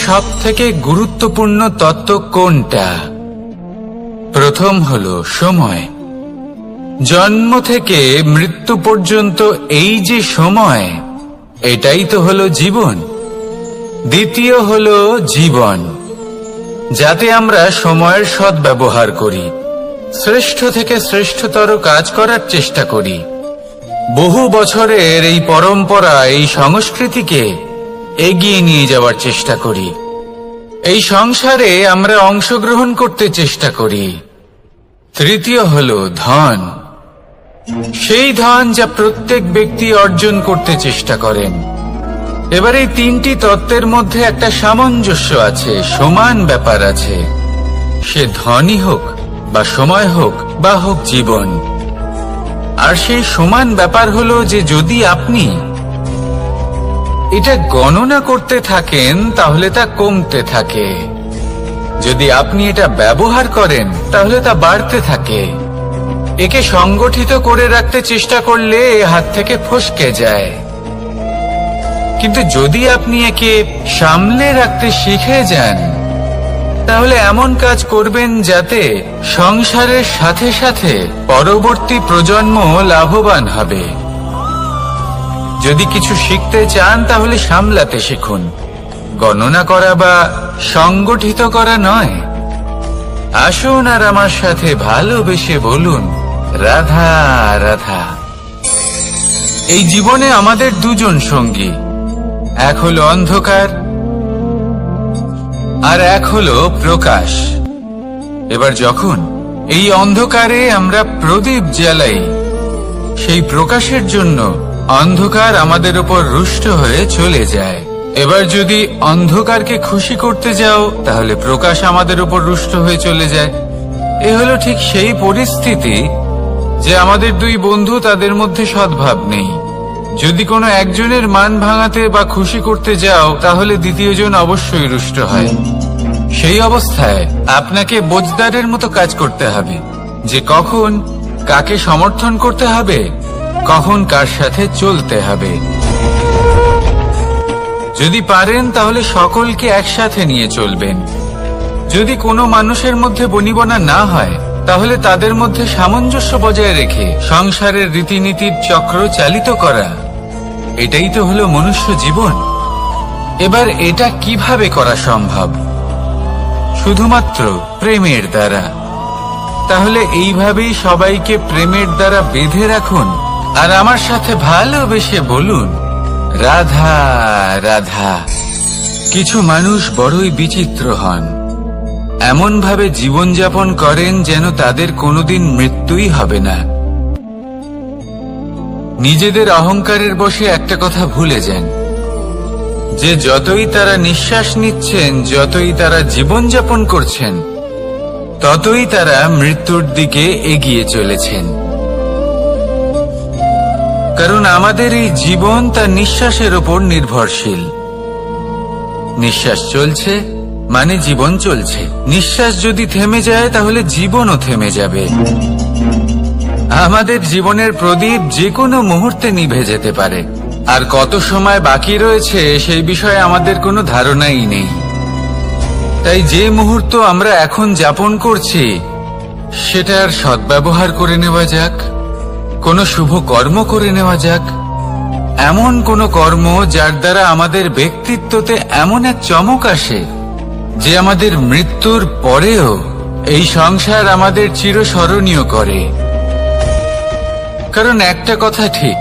সবথেকে গুরুত্বপূর্ণ তত্ত্ব কোনটা? প্রথম হলো সময়। জন্ম থেকে মৃত্যু পর্যন্ত এই যে সময়, এটাই তো হলো জীবন। দ্বিতীয় হলো জীবন, যাতে আমরা সময়ের সদ্ব্যবহার করি, শ্রেষ্ঠ থেকে শ্রেষ্ঠতর কাজ করার চেষ্টা করি। বহু বছরের এই পরম্পরা, এই সংস্কৃতিকে এগিয়ে নিয়ে যাওয়ার চেষ্টা করি। এই সংসারে আমরা অংশগ্রহণ করতে চেষ্টা করি। তৃতীয় হলো ধন, সেই ধন যা প্রত্যেক ব্যক্তি অর্জন করতে চেষ্টা করেন। এবার এই তিনটি তত্ত্বের মধ্যে একটা সামঞ্জস্য আছে, সমান ব্যাপার আছে। সে ধনই হোক বা সময় হোক বা হোক জীবন। আর সেই সমান ব্যাপার হলো যে যদি আপনি এটা গণনা করতে থাকেন তাহলে তা কমতে থাকে, যদি আপনি এটা ব্যবহার করেন তাহলে তা বাড়তে থাকে। একে সংগঠিত করে রাখতে চেষ্টা করলে এ হাত থেকে ফসকে যায়, কিন্তু যদি আপনি একে সামলে রাখতে শিখে যান তাহলে এমন কাজ করবেন যাতে সংসারের সাথে সাথে পরবর্তী প্রজন্ম লাভবান হবে। যদি কিছু শিখতে চান তাহলে সামলাতে শিখুন, গণনা করা বা সংগঠিত করা নয়। আসুন আর আমার সাথে ভালোবেসে বলুন, রাধা রাধা। এই জীবনে আমাদের দুজন সঙ্গী, এক হলো অন্ধকার আর এক হলো প্রকাশ। এবার যখন এই অন্ধকারে আমরা প্রদীপ জ্বালাই, সেই প্রকাশের জন্য অন্ধকার আমাদের উপর রুষ্ট হয়ে চলে যায়। এবার যদি অন্ধকারকে খুশি করতে যাও তাহলে প্রকাশ আমাদের উপর রুষ্ট হয়ে চলে যায়। এ হলো ঠিক সেই পরিস্থিতি যে আমাদের দুই বন্ধু, তাদের মধ্যে সদ্ভাব নেই। যদি কোনো একজনের মান ভাঙাতে বা খুশি করতে যাও তাহলে দ্বিতীয়জন অবশ্যই রুষ্ট হয়। সেই অবস্থায় আপনাকে বোঝদারের মতো কাজ করতে হবে, যে কখন কাকে সমর্থন করতে হবে, কখন কার সাথে চলতে হবে। যদি পারেন তাহলে সকলকে একসাথে নিয়ে চলবেন। যদি কোনো মানুষের মধ্যে বনিবনা না হয় তাহলে তাদের মধ্যে সামঞ্জস্য বজায় রেখে সংসারের রীতিনীতির চক্র চালিত করা, এটাই তো হলো মনুষ্য জীবন। এবার এটা কিভাবে করা সম্ভব? শুধুমাত্র প্রেমের দ্বারা। তাহলে এইভাবেই সবাইকে প্রেমের দ্বারা বেঁধে রাখুন আর আমার সাথে ভালোবেসে বলুন, রাধা রাধা। কিছু মানুষ বড়ই বিচিত্র হন, এমন ভাবে জীবনযাপন করেন যেন তাদের কোনোদিন মৃত্যুই হবে না। নিজেদের অহংকারের বশে একটা কথা ভুলে যান, যে যতই তারা নিঃশ্বাস নিচ্ছেন, যতই তারা জীবনযাপন করছেন, ততই তারা মৃত্যুর দিকে এগিয়ে চলেছেন। কারণ আমাদের এই জীবন তার নিঃশ্বাসের ওপর নির্ভরশীল। নিঃশ্বাস চলছে মানে জীবন চলছে। নিঃশ্বাস যদি থেমে যায় তাহলে জীবনও থেমে যাবে। আমাদের জীবনের প্রদীপ যে কোনো মুহূর্তে নিভে যেতে পারে, আর কত সময় বাকি রয়েছে সেই বিষয়ে আমাদের কোনো ধারণাই নেই। তাই যে মুহূর্ত আমরা এখন যাপন করছি সেটার সদ্ব্যবহার করে নেওয়া যাক, কোনো শুভ কর্ম করে নেওয়া যাক, এমন কোনো কর্ম যার দ্বারা আমাদের ব্যক্তিত্বতে এমন এক চমক আসে যে আমাদের মৃত্যুর পরেও এই সংসার আমাদের চিরস্মরণীয় করে। কারণ একটা কথা ঠিক,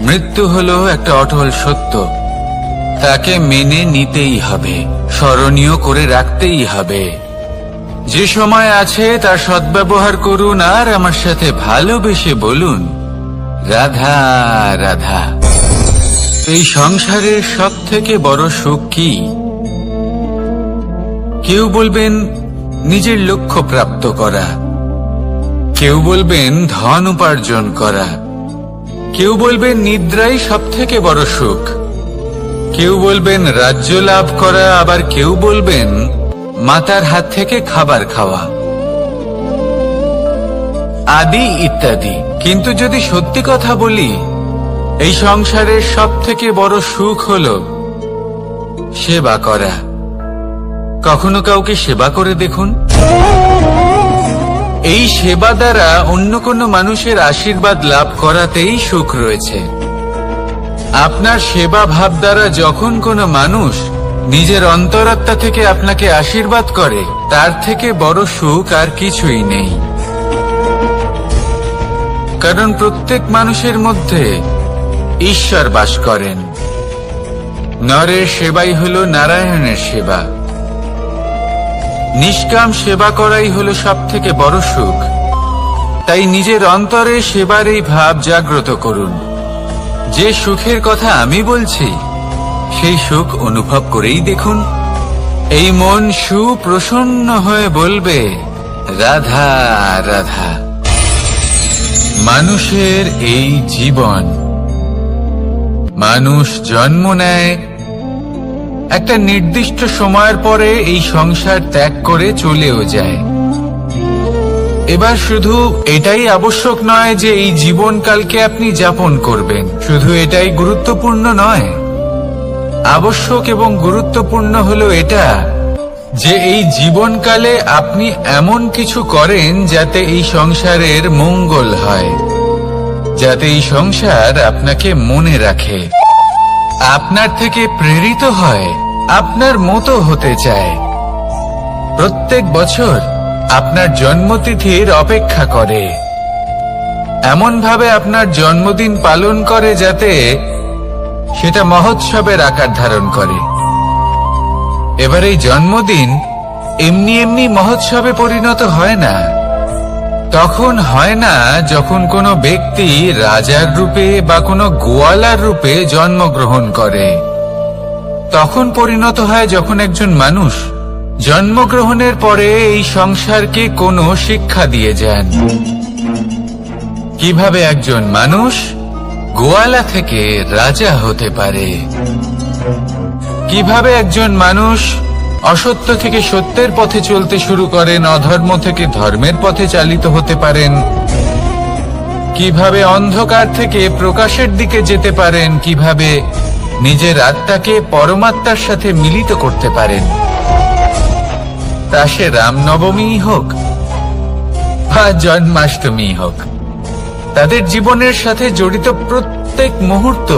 মৃত্যু হলো একটা অটল সত্য, তাকে মেনে নিতেই হবে, স্মরণীয় করে রাখতেই হবে। যে সময় আছে তার সদ্ব্যবহার করুন আর আমার সাথে ভালোবেসে বলুন, রাধা রাধা। এই সংসারের সবথেকে বড় সুখ কি? কেউ বলবেন নিজের লক্ষ্য প্রাপ্ত করা, কেউ বলবেন ধন উপার্জন করা, কেউ বলবেন নিদ্রাই সবথেকে বড় সুখ, কেউ বলবেন রাজ্য লাভ করা, আবার কেউ বলবেন মাতার হাত থেকে খাবার খাওয়া, আদি ইত্যাদি। কিন্তু যদি সত্যি কথা বলি, এই সংসারের সবথেকে বড় সুখ হলো সেবা করা। কখনো কাউকে সেবা করে দেখুন। এই সেবা দ্বারা অন্য কোনো মানুষের আশীর্বাদ লাভ করাতেই সুখ রয়েছে। আপনার সেবা ভাব দ্বারা যখন কোনো মানুষ নিজের অন্তরাত্মা থেকে আপনাকে আশীর্বাদ করে, তার থেকে বড় সুখ আর কিছুই নেই। কারণ প্রত্যেক মানুষের মধ্যে ঈশ্বর বাস করেন। নরের সেবাই হলো নারায়ণের সেবা। নিষ্কাম সেবা করাই হলো সব থেকে বড় সুখ। তাই নিজের অন্তরে সেবার এই ভাব জাগ্রত করুন। যে সুখের কথা আমি বলছি, সেই সুখ অনুভব করেই দেখুন। এই মন সুপ্রসন্ন হয়ে বলবে, রাধা রাধা। মানুষের এই জীবন, মানুষ জন্ম নেয়, একটা নির্দিষ্ট সময়ের পরে এই সংসার ত্যাগ করে চলেও যায়। এবার শুধু এটাই আবশ্যক নয় যে এই জীবনকালকে আপনি যাপন করবেন, শুধু এটাই গুরুত্বপূর্ণ নয়। আবশ্যক এবং গুরুত্বপূর্ণ হলো এটা যে এই জীবনকালে আপনি এমন কিছু করেন যাতে এই সংসারের মঙ্গল হয়, যাতে এই সংসার আপনাকে মনে রাখে, আপনার থেকে প্রেরিত হয়, আপনার মতো হতে চায়। প্রত্যেক বছর আপনার জন্মতিথির অপেক্ষা করে, এমন ভাবে আপনার জন্মদিন পালন করে যাতে সেটা মহোৎসবের আকার ধারণ করে। এবার এই জন্মদিন এমনি এমনি মহোৎসবে পরিণত হয় না। তখন হয় না যখন কোনো ব্যক্তি রাজার রূপে বা কোনো গোয়ালার রূপে জন্মগ্রহণ করে। তখন পরিণত হয় যখন একজন মানুষ জন্মগ্রহণের পরে এই সংসারকে কোনো শিক্ষা দিয়ে যান। কিভাবে একজন মানুষ গোয়ালা থেকে রাজা হতে পারে, কিভাবে একজন মানুষ অসত্য থেকে সত্যের পথে চলতে শুরু করেন, অধর্ম থেকে ধর্মের পথে চালিত হতে পারেন, কিভাবে অন্ধকার থেকে প্রকাশের দিকে যেতে পারেন, কিভাবে নিজের আত্মাকে পরমাত্মার সাথে মিলিত করতে পারেন। তা সে রামনবমী হোক বা জন্মাষ্টমী হোক, তাদের জীবনের সাথে জড়িত প্রত্যেক মুহূর্ত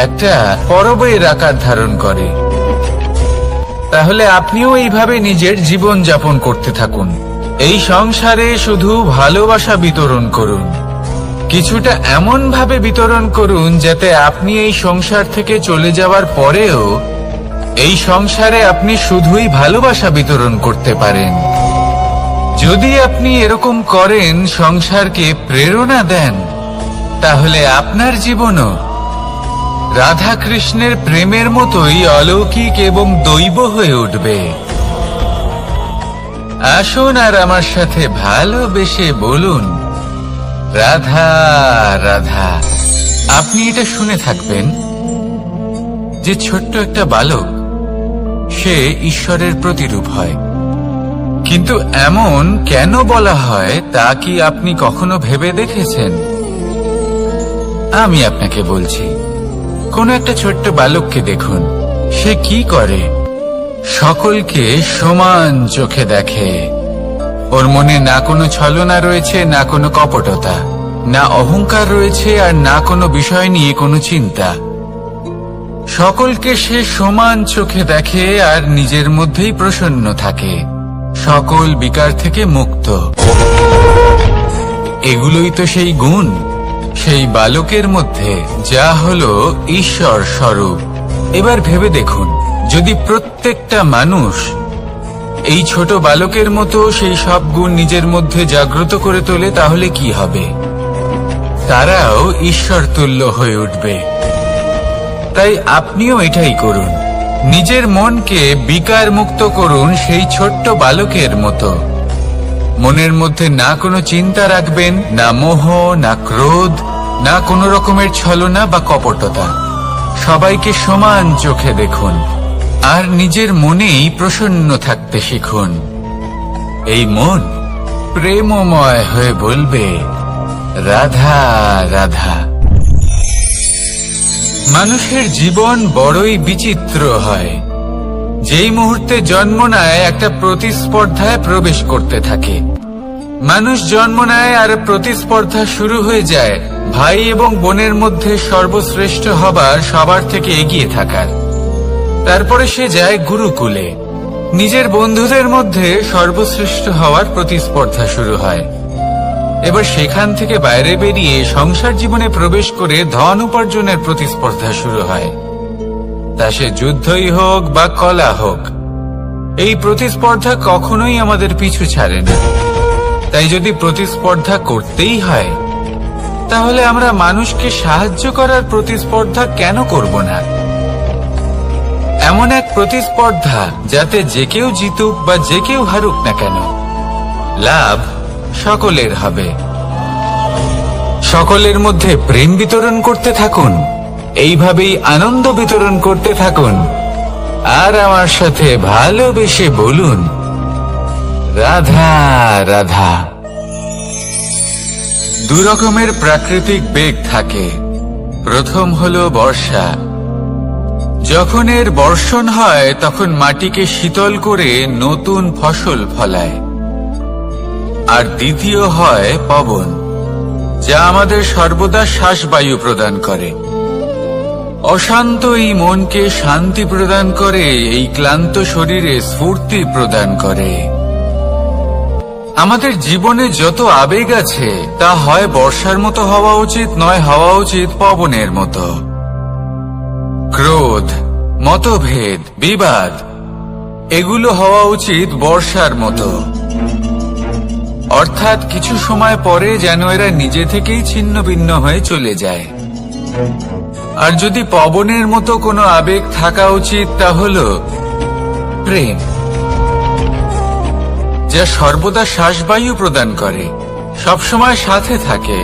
একটা পরবের আকার ধারণ করে। তাহলে আপনিও এইভাবে নিজের জীবন যাপন করতে থাকুন। এই সংসারে শুধু ভালোবাসা বিতরণ করুন, কিছুটা এমন ভাবে বিতরণ করুন যাতে আপনি এই সংসার থেকে চলে যাওয়ার পরেও এই সংসারে আপনি শুধুই ভালোবাসা বিতরণ করতে পারেন। যদি আপনি এরকম করেন, সংসারকে প্রেরণা দেন, তাহলে আপনার জীবনও রাধা কৃষ্ণের প্রেমের মতোই অলৌকিক এবং দৈব হয়ে উঠবে। আসুন আর আমার সাথে ভালোবেসে বলুন, রাধা রাধা। আপনি এটা শুনে থাকবেন যে ছোট্ট একটা বালক, সে ঈশ্বরের প্রতিরূপ হয়। কিন্তু এমন কেন বলা হয় তা কি আপনি কখনো ভেবে দেখেছেন? আমি আপনাকে বলছি। কোন একটা ছোট্ট বালককে দেখুন, সে কি করে? সকলকে সমান চোখে দেখে। ওর মনে না কোনো ছলনা রয়েছে, না কোনো কপটতা, না অহংকার রয়েছে, আর না কোনো বিষয় নিয়ে কোনো চিন্তা। সকলকে সে সমান চোখে দেখে আর নিজের মধ্যেই প্রসন্ন থাকে, সকল বিকার থেকে মুক্ত। এগুলোই তো সেই গুণ সেই বালকের মধ্যে, যা হলো ঈশ্বর স্বরূপ। এবার ভেবে দেখুন, যদি প্রত্যেকটা মানুষ এই ছোট বালকের মতো সেই সব গুণ নিজের মধ্যে জাগ্রত করে তোলে, তাহলে কি হবে? তারাও ঈশ্বর তুল্য হয়ে উঠবে। তাই আপনিও এটাই করুন, নিজের মনকে বিকার মুক্ত করুন সেই ছোট্ট বালকের মতো। মনের মধ্যে না কোনো চিন্তা রাখবেন, না মোহ, না ক্রোধ, না কোনো রকমের ছলনা বা কপটতা। সবাইকে সমান চোখে দেখুন আর নিজের মনেই প্রসন্ন থাকতে শিখুন। এই মন প্রেমময় হয়ে বলবে, রাধা রাধা। মানুষের জীবন বড়ই বিচিত্র হয়। যেই মুহূর্তে জন্ম নেয় একটা প্রতিস্পর্ধায় প্রবেশ করতে থাকে। মানুষ জন্ম নেয় আর প্রতিস্পর্ধা শুরু হয়ে যায় ভাই এবং বোনের মধ্যে সর্বশ্রেষ্ঠ হবার, সবার থেকে এগিয়ে থাকার। তারপরে সে যায় গুরুকুলে। নিজের বন্ধুদের মধ্যে সর্বশ্রেষ্ঠ হওয়ার প্রতিস্পর্ধা শুরু হয়। এবার সেখান থেকে বাইরে বেরিয়ে সংসার জীবনে প্রবেশ করে ধন উপার্জনের প্রতিস্পর্ধা শুরু হয়। তা সে যুদ্ধই হোক বা কলা হোক, এই প্রতিস্পর্ধা কখনোই আমাদের পিছু ছাড়ে না। তাই যদি প্রতিস্পর্ধা করতেই হয়, তাহলে আমরা মানুষকে সাহায্য করার প্রতিস্পর্ধা কেন করব না? এমন এক প্রতিস্পর্ধা যাতে যে কেউ জিতুক বা যে কেউ হারুক না কেন, লাভ সকলের হবে। সকলের মধ্যে প্রেম বিতরণ করতে থাকুন, এইভাবেই আনন্দ বিতরণ করতে থাকুন, আর আমার সাথে ভালোবেসে বলুন, রাধা রাধা। দু রকমের প্রাকৃতিক বেগ থাকে। প্রথম হলো বর্ষা। যখন এর বর্ষণ হয় তখন মাটিকে শীতল করে নতুন ফসল ফলায়। আর দ্বিতীয় হয় পবন, যা আমাদের সর্বদা শ্বাসবায়ু প্রদান করে। অশান্ত এই মনকে শান্তি প্রদান করে, এই ক্লান্ত শরীরে স্ফূর্তি প্রদান করে। আমাদের জীবনে যত আবেগ আছে তা হয় বর্ষার মতো হওয়া উচিত, নয় হওয়া উচিত পবনের মতো। ক্রোধ, মতভেদ, বিবাদ, এগুলো হওয়া উচিত বর্ষার মতো। অর্থাৎ কিছু সময় পরে যেন এরা নিজে থেকেই ছিন্ন ভিন্ন হয়ে চলে যায়। আর যদি পবনের মতো কোনো আবেগ থাকা উচিত, তা হল প্রেম, যা সর্বদা শ্বাসবায়ু প্রদান করে, সবসময় সাথে থাকে।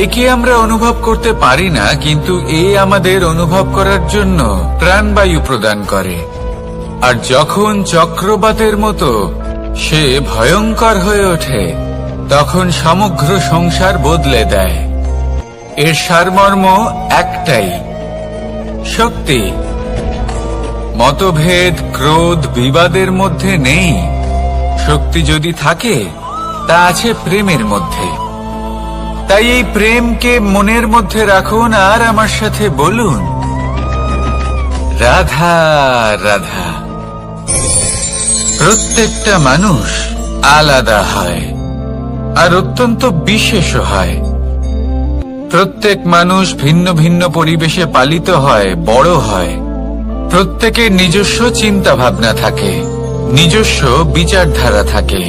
একে আমরা অনুভব করতে পারি না, কিন্তু এ আমাদের অনুভব করার জন্য প্রাণবায়ু প্রদান করে। আর যখন চক্রবাতের মতো সে ভয়ঙ্কর হয়ে ওঠে, তখন সমগ্র সংসার বদলে দেয়। এর সারমর্ম একটাই, শক্তি। মতভেদ, ক্রোধ, বিবাদের মধ্যে নেই। শক্তি যদি থাকে, তা আছে প্রেমের মধ্যে। তাই এই প্রেমকে মনের মধ্যে রাখুন আর আমার সাথে বলুন, রাধা রাধা। প্রত্যেকটা মানুষ আলাদা হয় আর অত্যন্ত বিশেষ হয়। প্রত্যেক মানুষ ভিন্ন ভিন্ন পরিবেশে পালিত হয়, বড় হয়। প্রত্যেকের নিজস্ব চিন্তা ভাবনা থাকে, নিজস্ব বিচারধারা থাকে।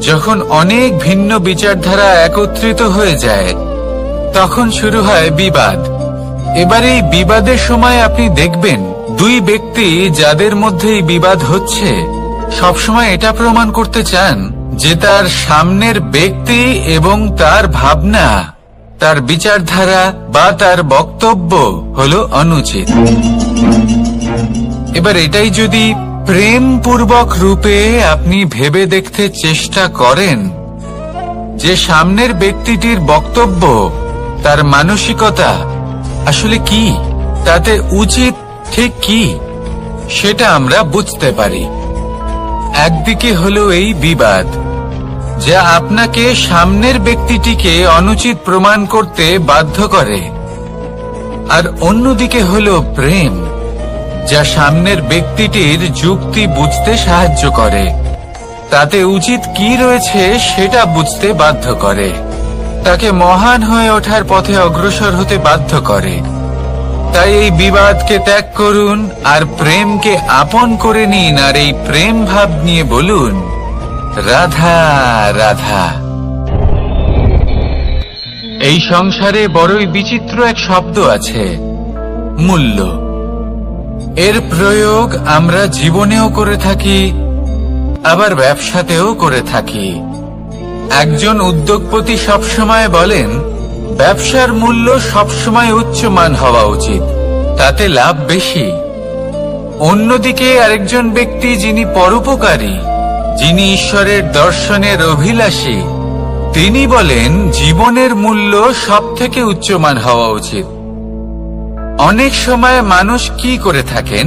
যখন অনেক ভিন্ন বিচারধারা একত্রিত হয়ে যায়, তখন শুরু হয় বিবাদ। এবার এই বিবাদের সময় আপনি দেখবেন, দুই ব্যক্তি যাদের মধ্যে এই বিবাদ হচ্ছে, সবসময় এটা প্রমাণ করতে চান যে তার সামনের ব্যক্তি এবং তার ভাবনা, তার বিচারধারা বা তার বক্তব্য হলো অনুচিত। এবার এটাই যদি প্রেমপূর্বক রূপে আপনি ভেবে দেখতে চেষ্টা করেন যে সামনের ব্যক্তিটির বক্তব্য, তার মানসিকতা আসলে কি, তাতে উচিত ঠিক কি, সেটা আমরা বুঝতে পারি। একদিকে হলো এই বিবাদ, যা আপনাকে সামনের ব্যক্তিটিকে অনুচিত প্রমাণ করতে বাধ্য করে। আর অন্যদিকে হলো প্রেম, যা সামনের ব্যক্তিটির যুক্তি বুঝতে সাহায্য করে, তাতে উচিত কি রয়েছে সেটা বুঝতে বাধ্য করে, তাকে মহান হয়ে ওঠার পথে অগ্রসর হতে বাধ্য করে। তাই এই বিবাদকে ত্যাগ করুন আর প্রেমকে আপন করে নিন, আর এই প্রেম ভাব নিয়ে বলুন, রাধা রাধা। এই সংসারে বড়ই বিচিত্র এক শব্দ আছে, মূল্য। এর প্রয়োগ আমরা জীবনেও করে থাকি, আবার ব্যবসাতেও করে থাকি। একজন উদ্যোগপতি সবসময় বলেন, ব্যবসার মূল্য সবসময় উচ্চমান হওয়া উচিত, তাতে লাভ বেশি। অন্যদিকে আরেকজন ব্যক্তি যিনি পরোপকারী, যিনি ঈশ্বরের দর্শনের অভিলাষী, তিনি বলেন জীবনের মূল্য সব থেকে উচ্চমান হওয়া উচিত। অনেক সময় মানুষ কি করে থাকেন,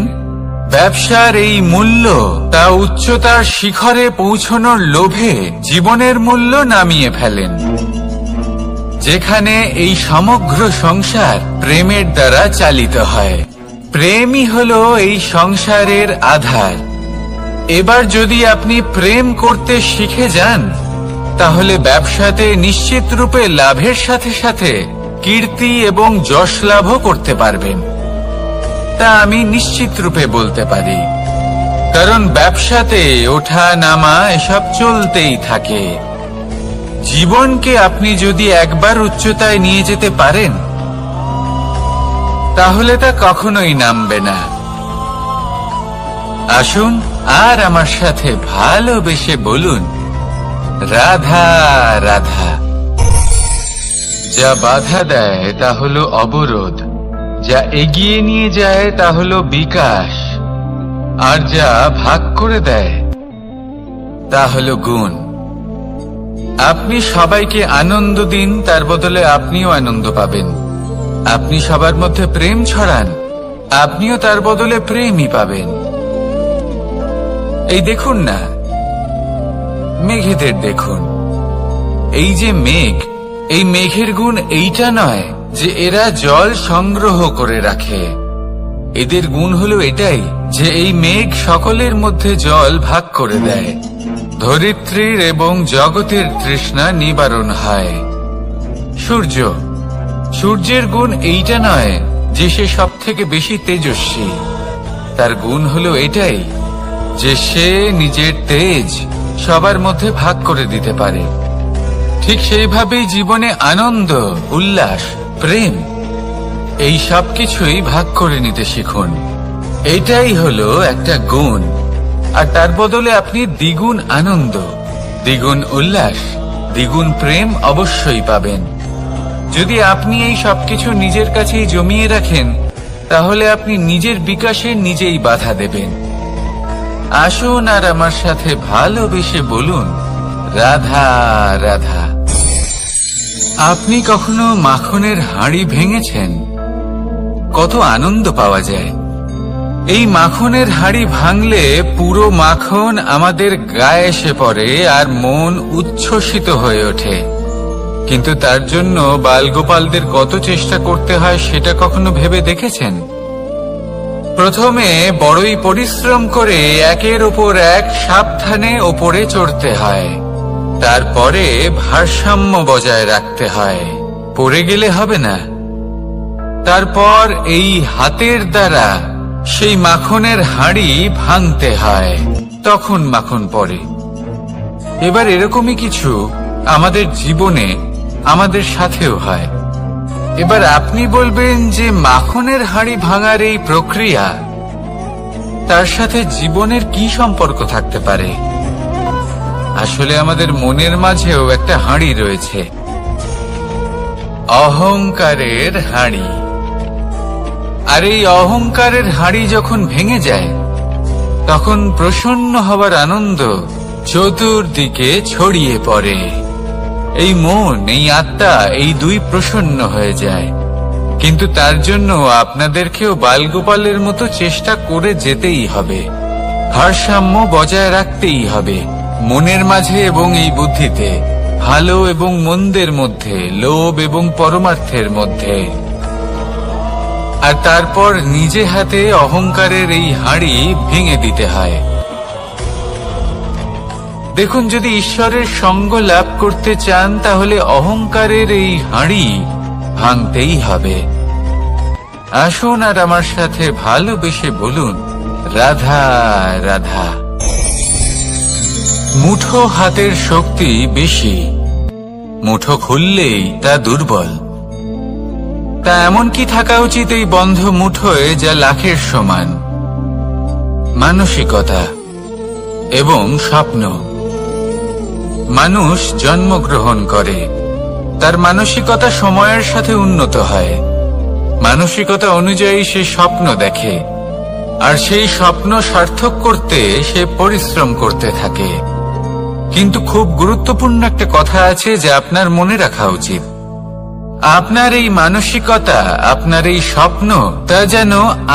ব্যবসার এই মূল্য তা উচ্চতার শিখরে পৌঁছানোর লোভে জীবনের মূল্য নামিয়ে ফেলেন, যেখানে এই সমগ্র সংসার প্রেমের দ্বারা চালিত হয়। প্রেমই হলো এই সংসারের আধার। এবার যদি আপনি প্রেম করতে শিখে যান, তাহলে ব্যবসাতে নিশ্চিত রূপে লাভের সাথে সাথে কীর্তি এবং যশ লাভও করতে পারবেন। তা আমি নিশ্চিত রূপে বলতে পারি, কারণ ব্যবসাতে ওঠা নামা এসব চলতেই থাকে। জীবনকে আপনি যদি একবার উচ্চতায় নিয়ে যেতে পারেন, তাহলে তা কখনোই নামবে না। আসুন আর আমার সাথে ভালোবেসে বলুন, রাধা রাধা। যা বাধা দেয় তা হলো অবরোধ, যা এগিয়ে নিয়ে যায় তা হলো বিকাশ, আর যা ভাগ করে দেয় তা হলো গুণ। আপনি সবাইকে আনন্দ দিন, তার বদলে আপনিও আনন্দ পাবেন। আপনি সবার মধ্যে প্রেম ছড়ান, আপনিও তার বদলে প্রেমই পাবেন। এই দেখুন না, মেঘেদের দেখুন। এই যে মেঘ, এই মেঘের গুণ এইটা নয় যে এরা জল সংগ্রহ করে রাখে। এদের গুণ হলো এটাই যে এই মেঘ সকলের মধ্যে জল ভাগ করে দেয়। ধরিত্রীর এবং জগতের তৃষ্ণা নিবারণ হয়। সূর্য, সূর্যের গুণ এইটা নয় যে সে সব থেকে বেশি তেজস্বী। তার গুণ হলো এটাই যে সে নিজের তেজ সবার মধ্যে ভাগ করে দিতে পারে। ঠিক সেইভাবেই জীবনে আনন্দ, উল্লাস, প্রেম এই সব কিছুই ভাগ করে নিতে শিখুন। এটাই হলো একটা গুণ, আর তার বদলে আপনি দ্বিগুণ আনন্দ, দ্বিগুণ উল্লাস, দ্বিগুণ প্রেম অবশ্যই পাবেন। যদি আপনি এই সবকিছু নিজের কাছেই জমিয়ে রাখেন, তাহলে আপনি নিজের বিকাশে নিজেই বাধা দেবেন। আসুন আর আমার সাথে ভালোবেসে বলুন, রাধা রাধা। আপনি কখনো মাখনের হাঁড়ি ভেঙেছেন? কত আনন্দ পাওয়া যায়। এই মাখনের হাঁড়ি ভাঙলে পুরো মাখন আমাদের গায়ে এসে পড়ে আর মন উচ্ছ্বসিত হয়ে ওঠে। কিন্তু তার জন্য বালগোপালদের কত চেষ্টা করতে হয় সেটা কখনো ভেবে দেখেছেন? প্রথমে বড়ই পরিশ্রম করে একের উপর এক সাবধানে ওপরে চড়তে হয়, তারপরে ভারসাম্য বজায় রাখতে হয়, পড়ে গেলে হবে না। তারপর এই হাতের দ্বারা সেই মাখনের হাঁড়ি ভাঙতে হয়, তখন মাখন পড়ে। এবার এরকমই কিছু আমাদের জীবনে আমাদের সাথেও হয়। এবার আপনি বলবেন যে মাখনের হাঁড়ি ভাঙার এই প্রক্রিয়া, তার সাথে জীবনের কি সম্পর্ক থাকতে পারে? আসলে আমাদের মনের মাঝেও একটা হাঁড়ি রয়েছে, অহংকারের হাঁড়ি। আর এই অহংকারের হাঁড়ি যখন ভেঙে যায়, তখন প্রসন্ন হবার আনন্দ চতুর্দিকে ছড়িয়ে পড়ে। এই মন, এই আত্মা, এই দুই প্রসন্ন হয়ে যায়। কিন্তু তার জন্য আপনাদেরকেও বালগোপালের মতো চেষ্টা করে যেতেই হবে, ভারসাম্য বজায় রাখতেই হবে মনের মাঝে এবং এই বুদ্ধিতে, ভালো এবং মন্দের মধ্যে, লোভ এবং পরমার্থের মধ্যে। আর তারপর নিজে হাতে অহংকারের এই হাঁড়ি ভেঙে দিতে হয়। দেখুন, যদি ঈশ্বরের সঙ্গ লাভ করতে চান, তাহলে অহংকারের এই হাঁড়ি ভাঙতেই হবে। আসুন আর আমার সাথে ভালোবেসে বলুন, রাধা রাধা। মুঠো হাতের শক্তি বেশি, মুঠো খুললেই তা দুর্বল। তা এমন কি থাকা উচিত এই বন্ধ মুঠোয় যা লাখের সমান? মানসিকতা এবং স্বপ্ন। মানুষ জন্মগ্রহণ করে, তার মানসিকতা সময়ের সাথে উন্নত হয়। মানসিকতা অনুযায়ী সে স্বপ্ন দেখে, আর সেই স্বপ্ন সার্থক করতে সে পরিশ্রম করতে থাকে। কিন্তু খুব গুরুত্বপূর্ণ একটা কথা আছে যা আপনার মনে রাখা উচিত। আপনার এই মানসিকতা, আপনার এই স্বপ্ন, তা যেন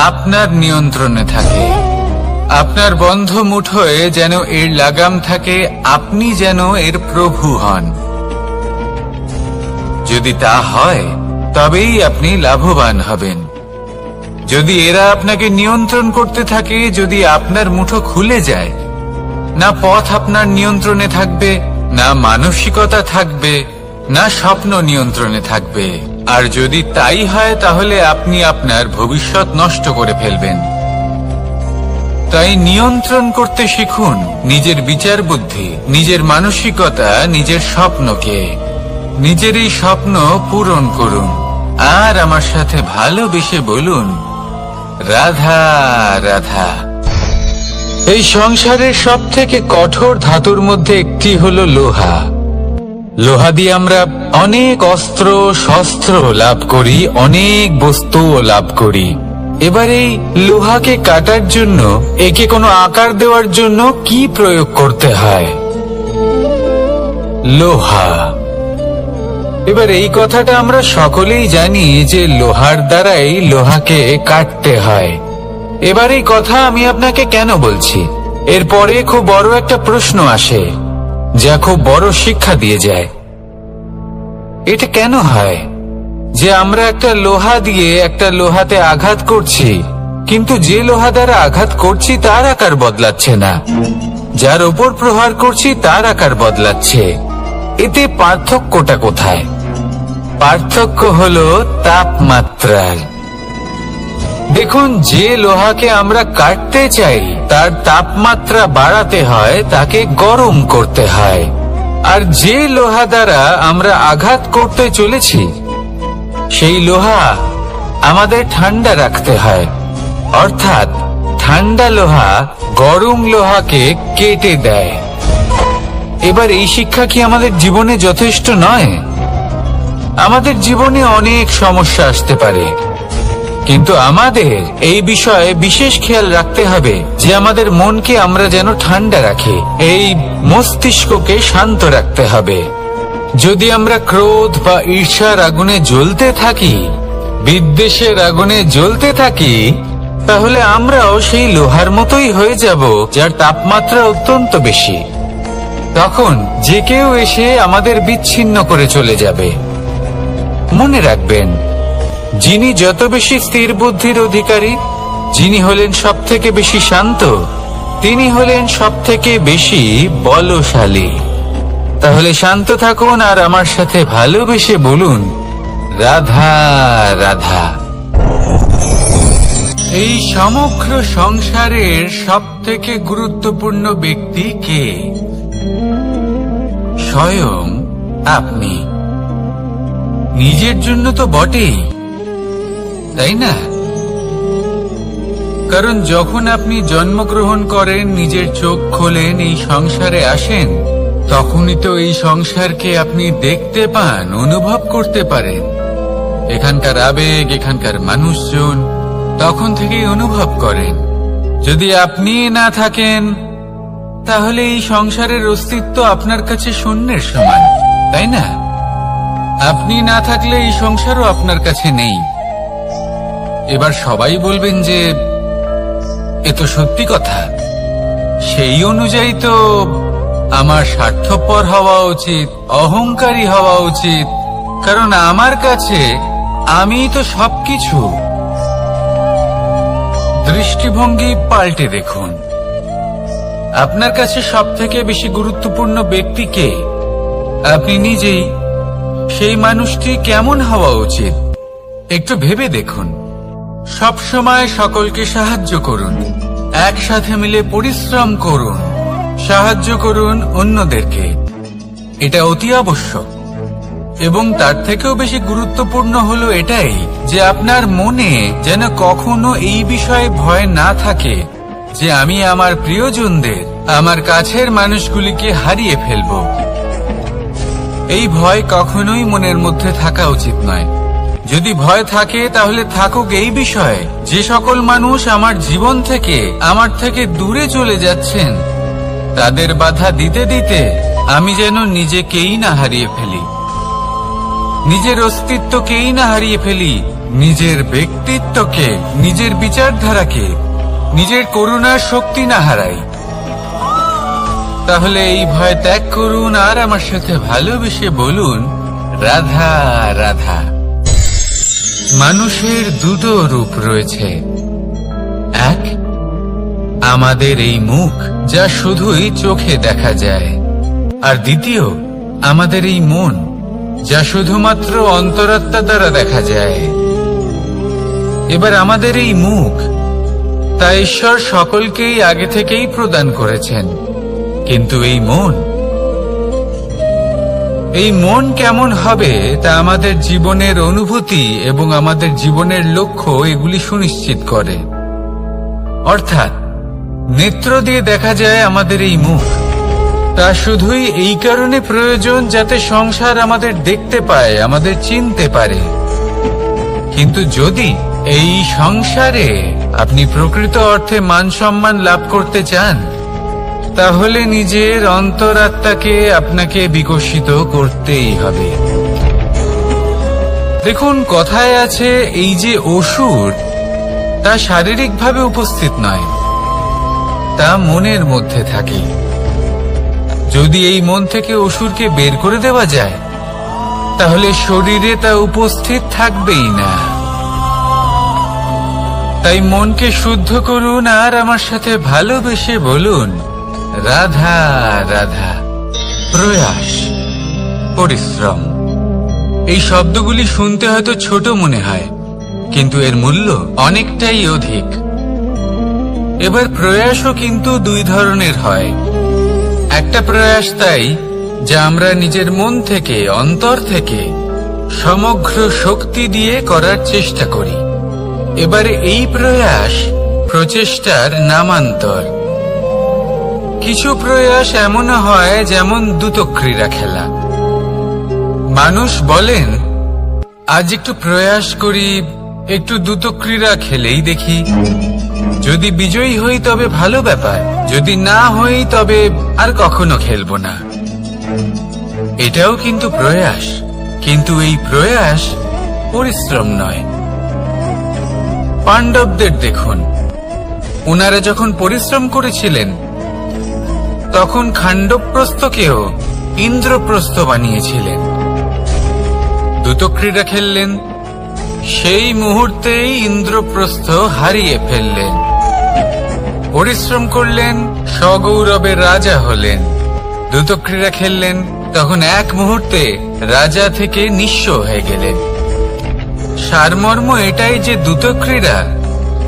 আপনার নিয়ন্ত্রণে থাকে। আপনার বন্ধ মুঠোয় যেন এর লাগাম থাকে, আপনি যেন এর প্রভু হন। যদি তা হয় তবেই আপনি লাভবান হবেন। যদি এরা আপনাকে নিয়ন্ত্রণ করতে থাকে, যদি আপনার মুঠো খুলে যায়, না পথ আপনার নিয়ন্ত্রণে থাকবে, না মানসিকতা থাকবে, না স্বপ্ন নিয়ন্ত্রণে থাকবে। আর যদি তাই হয় তাহলে আপনি আপনার ভবিষ্যৎ নষ্ট করে ফেলবেন। তাই নিয়ন্ত্রণ করতে শিখুন নিজের বিচার বুদ্ধি, নিজের মানসিকতা, নিজের স্বপ্নকে। নিজের এই স্বপ্ন পূরণ করুন আর আমার সাথে ভালোবেসে বলুন, রাধা রাধা। এই সংসারের সব থেকে কঠোর ধাতুর মধ্যে একটি হলো লোহা। লোহা দিয়ে আমরা অনেক অস্ত্র শস্ত্র লাভ করি, অনেক বস্তুও লাভ করি। এবার এই লোহাকে কাটার জন্য, একে কোনো আকার দেওয়ার জন্য কি প্রয়োগ করতে হয়? লোহা। এবার এই কথাটা আমরা সকলেই জানি যে লোহার দ্বারাই লোহাকে কাটতে হয়। এবার এই কথা আমি আপনাকে কেন বলছি? এরপরে খুব বড় একটা প্রশ্ন আসে, যা খুব বড় শিক্ষা দিয়ে যায়। এটা কেন হয় যে আমরা একটা লোহা দিয়ে একটা লোহাতে আঘাত করছি, কিন্তু যে লোহা দ্বারা আঘাত করছি তার আকার বদলাচ্ছে না, যার ওপর প্রহার করছি তার আকার বদলাচ্ছে? এতে পার্থক্যটা কোথায়? পার্থক্য হলো তাপমাত্রার। দেখুন, যে লোহাকে আমরা কাটতে চাই তার তাপমাত্রা বাড়াতে হয়, তাকে গরম করতে হয়। আর যে লোহা দ্বারা আমরা আঘাত করতে চলেছি সেই লোহা আমাদের ঠান্ডা রাখতে হয়। অর্থাৎ ঠান্ডা লোহা গরম লোহাকে কেটে দেয়। এবার এই শিক্ষা কি আমাদের জীবনে যথেষ্ট নয়? আমাদের জীবনে অনেক সমস্যা আসতে পারে, কিন্তু আমাদের এই বিষয়ে বিশেষ খেয়াল রাখতে হবে যে আমাদের মনকে আমরা যেন ঠান্ডা রাখি, এই মস্তিষ্ককে শান্ত রাখতে হবে। যদি আমরা ক্রোধ বা ঈর্ষার আগুনে জ্বলতে থাকি, বিদ্বেষের আগুনে জ্বলতে থাকি, তাহলে আমরাও সেই লোহার মতোই হয়ে যাব যার তাপমাত্রা অত্যন্ত বেশি। তখন যে কেউ এসে আমাদের বিচ্ছিন্ন করে চলে যাবে। মনে রাখবেন, যিনি যত বেশি স্থির বুদ্ধির অধিকারী, যিনি হলেন সব থেকে বেশি শান্ত, তিনি হলেন সব থেকে বেশি বলশালী। তাহলে শান্ত থাকুন আর আমার সাথে ভালোবেসে বলুন, রাধা রাধা। এই সমগ্র সংসারের সব থেকে গুরুত্বপূর্ণ ব্যক্তি কে? স্বয়ং আপনি। নিজের জন্য তো বটেই, তাই না? কারণ যখন আপনি জন্মগ্রহণ করেন, নিজের চোখ খোলেন, এই সংসারে আসেন, তখনই তো এই সংসারকে আপনি দেখতে পান, অনুভব করতে পারেন। এখানকার আবেগ, এখানকার মানুষজন তখন থেকেই অনুভব করেন। যদি আপনি না থাকেন তাহলে এই সংসারের অস্তিত্ব আপনার কাছে শূন্যের সমান, তাই না? আপনি না থাকলে এই সংসারও আপনার কাছে নেই। এবার সবাই বলবেন যে এ তো সত্যি কথা, সেই অনুযায়ী তো আমার স্বার্থপর হওয়া উচিত, অহংকারী হওয়া উচিত, কারণ আমার কাছে আমি তো সবকিছু। দৃষ্টিভঙ্গি পাল্টে দেখুন, আপনার কাছে সব থেকে বেশি গুরুত্বপূর্ণ ব্যক্তি কে? আপনি নিজেই। সেই মানুষটি কেমন হওয়া উচিত একটু ভেবে দেখুন। সব সময় সকলকে সাহায্য করুন, একসাথে মিলে পরিশ্রম করুন, সাহায্য করুন অন্যদেরকে। এটা অতি আবশ্যক। এবং তার থেকেও বেশি গুরুত্বপূর্ণ হলো এটাই যে আপনার মনে যেন কখনো এই বিষয়ে ভয় না থাকে যে আমি আমার প্রিয়জনদের, আমার কাছের মানুষগুলিকে হারিয়ে ফেলব। এই ভয় কখনোই মনের মধ্যে থাকা উচিত নয়। যদি ভয় থাকে তাহলে থাকুক এই বিষয়ে যে সকল মানুষ আমার জীবন থেকে, আমার থেকে দূরে চলে যাচ্ছেন, তাদের বাধা দিতে দিতে আমি যেন নিজেকেই না হারিয়ে ফেলি। নিজের অস্তিত্বকেই না হারিয়ে ফেলি, নিজের ব্যক্তিত্বকে, নিজের বিচারধারাকে, নিজের করুণার শক্তি না হারাই। তাহলে এই ভয় ত্যাগ করুন আর আমার সাথে ভালোবেসে বলুন, রাধা রাধা। মানুষের দুটো রূপ রয়েছে, এক আমাদের এই মুখ যা শুধুই চোখে দেখা যায়, আর দ্বিতীয় আমাদের এই মন যা শুধুমাত্র অন্তরাত্মা দ্বারা দেখা যায়। এবার আমাদের এই মুখ তা ঈশ্বর সকলকেই আগে থেকেই প্রদান করেছেন, কিন্তু এই মন কেমন হবে তা আমাদের জীবনের অনুভূতি এবং আমাদের জীবনের লক্ষ্য এগুলি সুনিশ্চিত করে। অর্থাৎ নেত্র দিয়ে দেখা যায় আমাদের এই মুখ, তা শুধুই এই কারণে প্রয়োজন যাতে সংসার আমাদের দেখতে পায়, আমাদের চিনতে পারে। কিন্তু যদি এই সংসারে আপনি প্রকৃত অর্থে মান সম্মান লাভ করতে চান, তাহলে নিজের অন্তরাত্মাকে আপনাকে বিকশিত করতেই হবে। দেখুন, কথায় আছে এই যে অসুর, তা শারীরিকভাবে উপস্থিত নয়, তা মনের মধ্যে থাকে। যদি এই মন থেকে অসুরকে বের করে দেওয়া যায়, তাহলে শরীরে তা উপস্থিত থাকবেই না। তাই মনকে শুদ্ধ করুন আর আমার সাথে ভালোবেসে বলুন, রাধা রাধা। প্রয়াস, পরিশ্রম, এই শব্দগুলি শুনতে হয়তো ছোট মনে হয়, কিন্তু এর মূল্য অনেকটাই অধিক। এবার প্রয়াসও কিন্তু দুই ধরনের হয়। একটা প্রয়াস তাই যা আমরা নিজের মন থেকে, অন্তর থেকে সমগ্র শক্তি দিয়ে করার চেষ্টা করি। এবারে এই প্রয়াস প্রচেষ্টার নামান্তর। কিছু প্রয়াস এমনও হয় যেমন দ্রুতক্রীড়া খেলা। মানুষ বলেন, আজ একটু প্রয়াস করি, একটু দ্রুতক্রীড়া খেলেই দেখি, যদি বিজয়ী হই তবে ভালো ব্যাপার, যদি না হই তবে আর কখনো খেলবো না। এটাও কিন্তু প্রয়াস, কিন্তু এই প্রয়াস পরিশ্রম নয়। পাণ্ডবদের দেখুন, ওনারা যখন পরিশ্রম করেছিলেন তখন খাণ্ডবপ্রস্থকেও ইন্দ্রপ্রস্থ বানিয়েছিলেন। দ্রুতক্রীড়া খেললেন, সেই মুহূর্তেই ইন্দ্রপ্রস্থ হারিয়ে ফেললেন। পরিশ্রম করলেন, সগৌরবে রাজা হলেন। দ্রুতক্রীড়া খেললেন, তখন এক মুহূর্তে রাজা থেকে নিঃস্ব হয়ে গেলেন। সারমর্ম এটাই যে দ্রুতক্রীড়া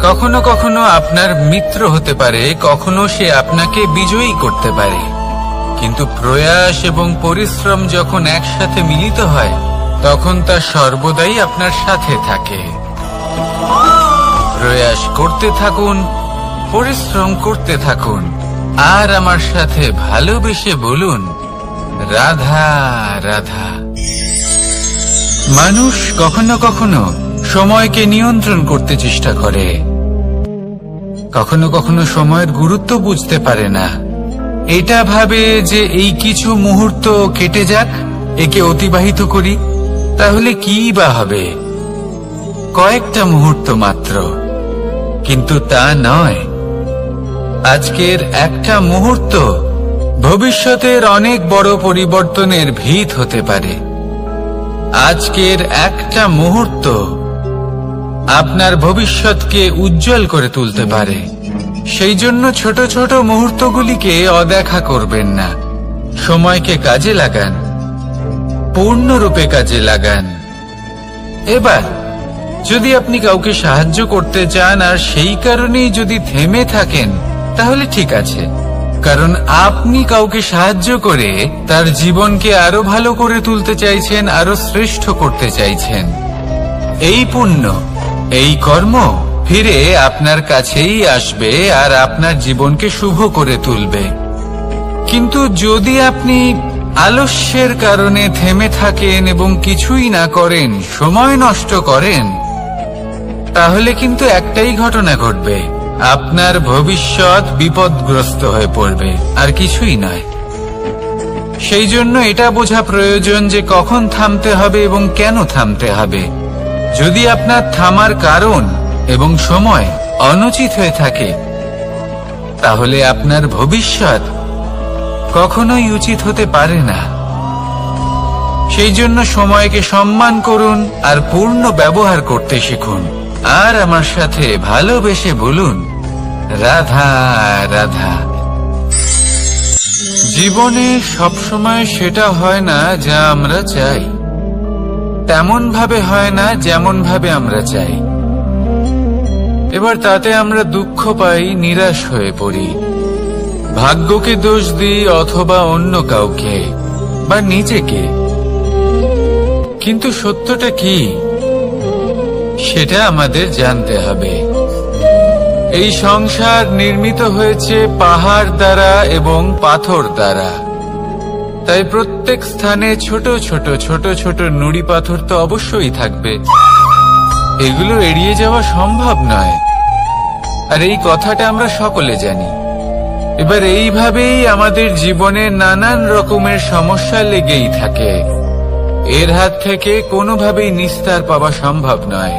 কখনো কখনো আপনার মিত্র হতে পারে, কখনো সে আপনাকে বিজয়ী করতে পারে, কিন্তু প্রয়াস এবং পরিশ্রম যখন একসাথে মিলিত হয় তখন তা সর্বদাই আপনার সাথে থাকে। প্রয়াস করতে থাকুন, পরিশ্রম করতে থাকুন, আর আমার সাথে ভালোবেসে বলুন, রাধা রাধা। মানুষ কখনো কখনো সময়কে নিয়ন্ত্রণ করতে চেষ্টা করে, কখনো কখনো সময়ের গুরুত্ব বুঝতে পারে না। এটা ভাবে যে এই কিছু মুহূর্ত কেটে যাক, একে অতিবাহিত করি, তাহলে কি বা হবে, কয়েকটা মুহূর্ত মাত্র। কিন্তু তা নয়। আজকের একটা মুহূর্ত ভবিষ্যতের অনেক বড় পরিবর্তনের ভিত হতে পারে। আজকের একটা মুহূর্ত আপনার ভবিষ্যৎকে উজ্জ্বল করে তুলতে পারে। সেই জন্য ছোট ছোট মুহূর্তগুলিকে অদেখা করবেন না। সময়কে কাজে লাগান, পূর্ণরূপে কাজে লাগান। এবার যদি আপনি কাউকে সাহায্য করতে চান আর সেই কারণেই যদি থেমে থাকেন, তাহলে ঠিক আছে, কারণ আপনি কাউকে সাহায্য করে তার জীবনকে আরো ভালো করে তুলতে চাইছেন, আরো শ্রেষ্ঠ করতে চাইছেন। এই পুণ্য, এই কর্ম ফিরে আপনার কাছেই আসবে আর আপনার জীবনকে শুভ করে তুলবে। কিন্তু যদি আপনি আলস্যের কারণে থেমে থাকেন এবং কিছুই না করেন, সময় নষ্ট করেন, তাহলে কিন্তু একটাই ঘটনা ঘটবে, আপনার ভবিষ্যৎ বিপদগ্রস্ত হয়ে পড়বে, আর কিছুই নয়। সেই জন্য এটা বোঝা প্রয়োজন যে কখন থামতে হবে এবং কেন থামতে হবে। যদি আপনার থামার কারণ এবং সময় অনুচিত হয়ে থাকে, তাহলে আপনার ভবিষ্যৎ কখনোই উচিত হতে পারে না। সেই জন্য সময়কে সম্মান করুন আর পূর্ণ ব্যবহার করতে শিখুন। আর আমার সাথে ভালোবেসে বলুন, রাধা রাধা। জীবনে সবসময় সেটা হয় না যা আমরা চাই, তেমন ভাবে হয় না যেমন ভাবে আমরা চাই। এবার তাতে আমরা দুঃখ পাই, নিরাশ হয়ে পড়ি, ভাগ্যকে দোষ দিই অথবা অন্য কাউকে বা নিজেকে। কিন্তু সত্যটা কি সেটা আমাদের জানতে হবে। এই সংসার নির্মিত হয়েছে পাহাড় দ্বারা এবং পাথর দ্বারা, তাই প্রত্যেক স্থানে ছোট ছোট ছোট ছোট নুড়ি পাথর তো অবশ্যই থাকবে। এগুলো এড়িয়ে যাওয়া সম্ভব নয়, আর এই কথাটা আমরা সকলে জানি। এবার এইভাবেই আমাদের জীবনে নানান রকমের সমস্যা লেগেই থাকে। এর হাত থেকে কোনোভাবেই নিস্তার পাওয়া সম্ভব নয়।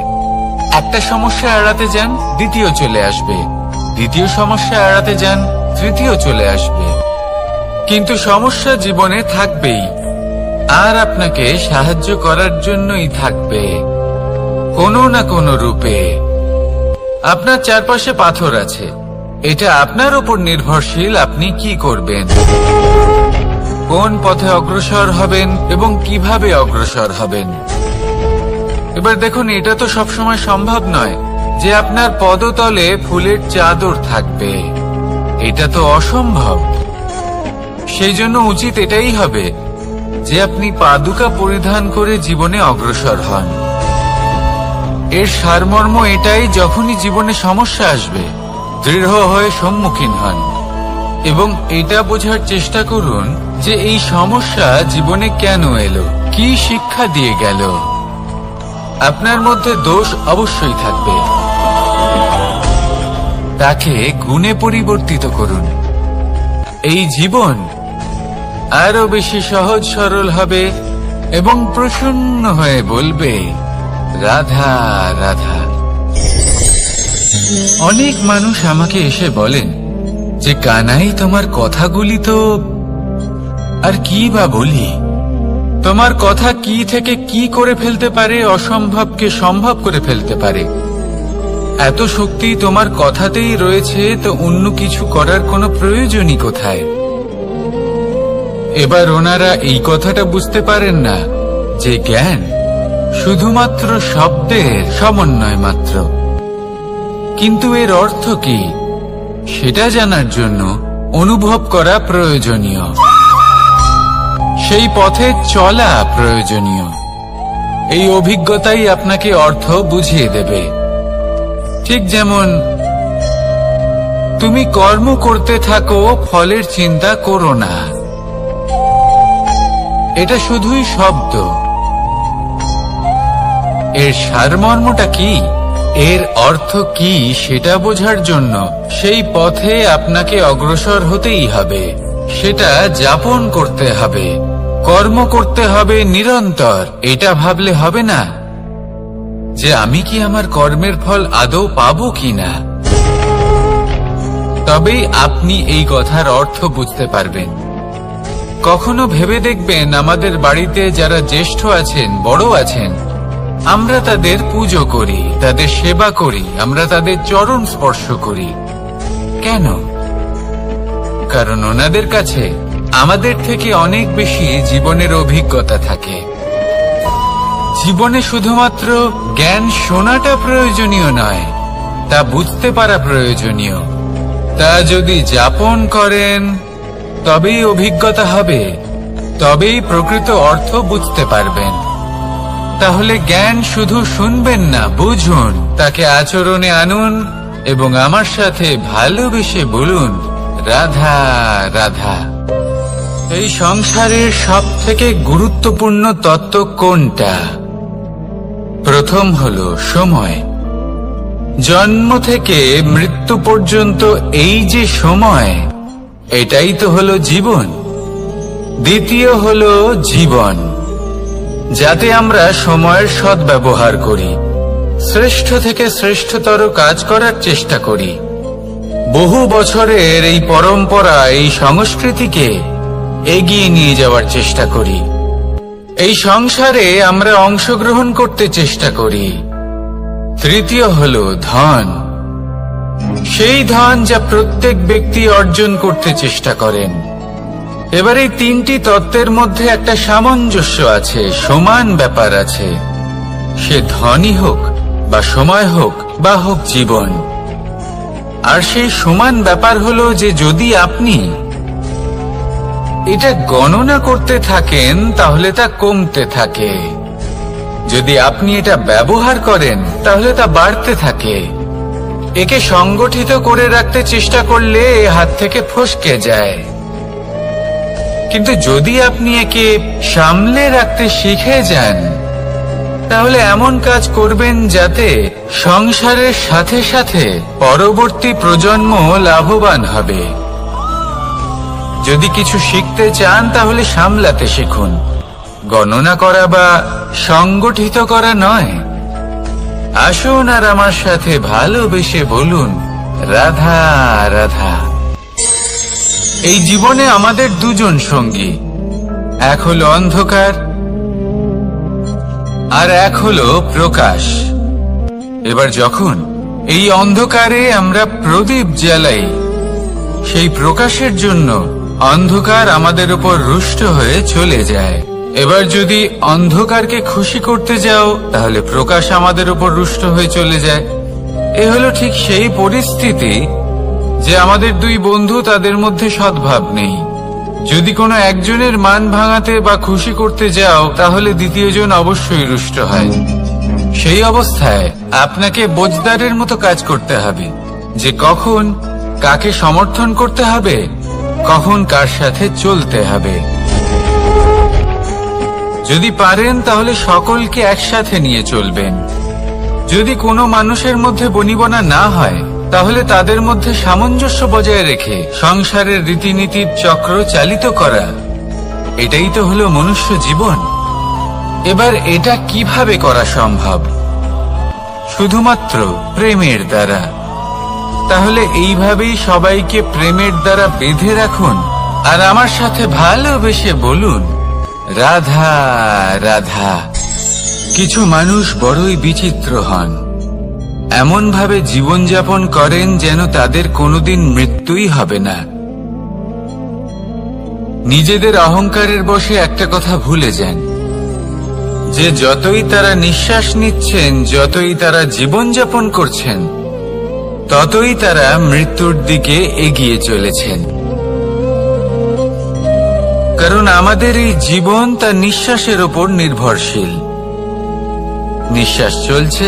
একটা সমস্যা এড়াতে যান, দ্বিতীয় চলে আসবে, দ্বিতীয় সমস্যা এড়াতে যান, তৃতীয় চলে আসবে। কিন্তু সমস্যা জীবনে থাকবেই, আর আপনাকে সাহায্য করার জন্যই থাকবে কোনো না কোনো রূপে। আপনার চারপাশে পাথর আছে, এটা আপনার উপর নির্ভরশীল আপনি কি করবেন, কোন পথে অগ্রসর হবেন এবং কিভাবে অগ্রসর হবেন। এবার দেখুন, এটা তো সবসময় সম্ভব নয় যে আপনার পদতলে ফুলের চাদর থাকবে, এটা তো অসম্ভব। সেই জন্য উচিত এটাই হবে যে আপনি পাদুকা পরিধান করে জীবনে অগ্রসর হন। এর সারমর্ম এটাই, যখনই জীবনে সমস্যা আসবে দৃঢ় হয়ে সম্মুখীন হন এবং এটা বোঝার চেষ্টা করুন যে এই সমস্যা জীবনে কেন এলো, কি শিক্ষা দিয়ে গেল। আপনার মধ্যে দোষ অবশ্যই থাকবে, তাকে গুণে পরিবর্তিত করুন। এই জীবন আরো বেশি সহজ সরল হবে এবং প্রসন্ন হয়ে বলবে, রাধা রাধা। অনেক মানুষ আমাকে এসে বলেন যে, কানাই তোমার কথাগুলি তো আর কি বা বলি, তোমার কথা কি থেকে কি করে ফেলতে পারে, অসম্ভবকে সম্ভব করে ফেলতে পারে। এত শক্তি তোমার কথাতেই রয়েছে, তো অন্য কিছু করার কোনো প্রয়োজনই কোথায়? এবার ওনারা এই কথাটা বুঝতে পারেন না যে জ্ঞান শুধুমাত্র শব্দের সমন্বয় মাত্র। কিন্তু এর অর্থ কি সেটা জানার জন্য অনুভব করা প্রয়োজনীয়, সেই পথে চলা প্রয়োজনীয়। এই অভিজ্ঞতাই আপনাকে অর্থ বুঝিয়ে দেবে। ঠিক যেমন তুমি কর্ম করতে থাকো, ফলের চিন্তা করো না, এটা শুধুই শব্দ। এর সারমর্মটা কি, এর অর্থ কি সেটা বোঝার জন্য সেই পথে আপনাকে অগ্রসর হতেই হবে, সেটা যাপন করতে হবে, কর্ম করতে হবে নিরন্তর। এটা ভাবলে হবে না যে আমি কি আমার কর্মের ফল আদৌ পাবো কিনা, তবেই আপনি এই কথার অর্থ বুঝতে পারবেন। কখনো ভেবে দেখবেন, আমাদের বাড়িতে যারা জ্যেষ্ঠ আছেন, বড় আছেন, আমরা তাদের পুজো করি, তাদের সেবা করি, আমরা তাদের চরণ স্পর্শ করি। কেন? কারণ ওনাদের কাছে আমাদের থেকে অনেক বেশি জীবনের অভিজ্ঞতা থাকে। জীবনে শুধুমাত্র জ্ঞান শোনাটা প্রয়োজনীয় নয়, তা বুঝতে পারা প্রয়োজনীয়। তা যদি যাপন করেন তবেই অভিজ্ঞতা হবে, তবেই প্রকৃত অর্থ বুঝতে পারবেন। তাহলে জ্ঞান শুধু শুনবেন না, বুঝুন, তাকে আচরণে আনুন এবং আমার সাথে ভালোবেসে বলুন, রাধা রাধা। এই সংসারের সব থেকে গুরুত্বপূর্ণ তত্ত্ব কোনটা? প্রথম হলো সময়। জন্ম থেকে মৃত্যু পর্যন্ত এই যে সময়, এটাই তো হলো জীবন। দ্বিতীয় হলো জীবন, যাতে আমরা সময়ের সদ্ব্যবহার করি, শ্রেষ্ঠ থেকে শ্রেষ্ঠতর কাজ করার চেষ্টা করি। বহু বছরের এই পরম্পরা, এই সংস্কৃতিকে এগিয়ে নিয়ে যাওয়ার চেষ্টা করি। এই সংসারে আমরা অংশগ্রহণ করতে চেষ্টা করি। তৃতীয় হলো ধন, সেই ধন যা প্রত্যেক ব্যক্তি অর্জন করতে চেষ্টা করেন। এবার এই তিনটি তত্ত্বের মধ্যে একটা সামঞ্জস্য আছে, সমান ব্যাপার আছে। সে ধনই হোক বা সময় হোক বা হোক জীবন। আর সেই সমান ব্যাপার হলো যে যদি আপনি এটা গণনা করতে থাকেন তাহলে তা কমতে থাকে, যদি আপনি এটা ব্যবহার করেন তাহলে তা বাড়তে থাকে। একে সংগঠিত করে রাখতে চেষ্টা করলে হাত থেকে ফসকে যায়, কিন্তু যদি আপনি একে সামলে রাখতে শিখে যান তাহলে এমন কাজ করবেন যাতে সংসারের সাথে সাথে পরবর্তী প্রজন্ম লাভবান হবে। যদি কিছু শিখতে চান তাহলে সামলাতে শিখুন, গণনা করা বা সংগঠিত করা নয়। আসুন আর আমার সাথে ভালোবেসে বলুন, রাধা রাধা। এই জীবনে আমাদের দুজন সঙ্গী, এক হলো অন্ধকার আর এক হলো প্রকাশ। এবার যখন এই অন্ধকারে আমরা প্রদীপ জ্বালাই, সেই প্রকাশের জন্য অন্ধকার আমাদের উপর রুষ্ট হয়ে চলে যায়। এবার যদি অন্ধকারকে খুশি করতে যাও তাহলে প্রকাশ আমাদের উপর রুষ্ট হয়ে চলে যায়। এ হলো ঠিক সেই পরিস্থিতি যে আমাদের দুই বন্ধু, তাদের মধ্যে সদ্ভাব নেই। যদি কোনো একজনের মান ভাঙাতে বা খুশি করতে যাও তাহলে দ্বিতীয়জন অবশ্যই রুষ্ট হয়। সেই অবস্থায় আপনাকে বোঝদারের মতো কাজ করতে হবে যে কখন কাকে সমর্থন করতে হবে, কখন কার সাথে চলতে হবে। যদি পারেন তাহলে সকলকে একসাথে নিয়ে চলবেন। যদি কোনো মানুষের মধ্যে বনিবনা না হয় তাহলে তাদের মধ্যে সামঞ্জস্য বজায় রেখে সংসারের রীতিনীতির চক্র চালিত করা, এটাই তো হলো মনুষ্য জীবন। এবার এটা কিভাবে করা সম্ভব? শুধুমাত্র প্রেমের দ্বারা। তাহলে এইভাবেই সবাইকে প্রেমের দ্বারা বেঁধে রাখুন আর আমার সাথে ভালোবেসে বলুন, রাধা রাধা। কিছু মানুষ বড়ই বিচিত্র হন, এমন ভাবে জীবনযাপন করেন যেন তাদের কোনোদিন মৃত্যুই হবে না। নিজেদের অহংকারের বশে একটা কথা ভুলে যান যে যতই তারা নিঃশ্বাস নিচ্ছেন, যতই তারা জীবনযাপন করছেন, ততই তারা মৃত্যুর দিকে এগিয়ে চলেছেন। কারণ আমাদের এই জীবন তার নিঃশ্বাসের ওপর নির্ভরশীল। নিঃশ্বাস চলছে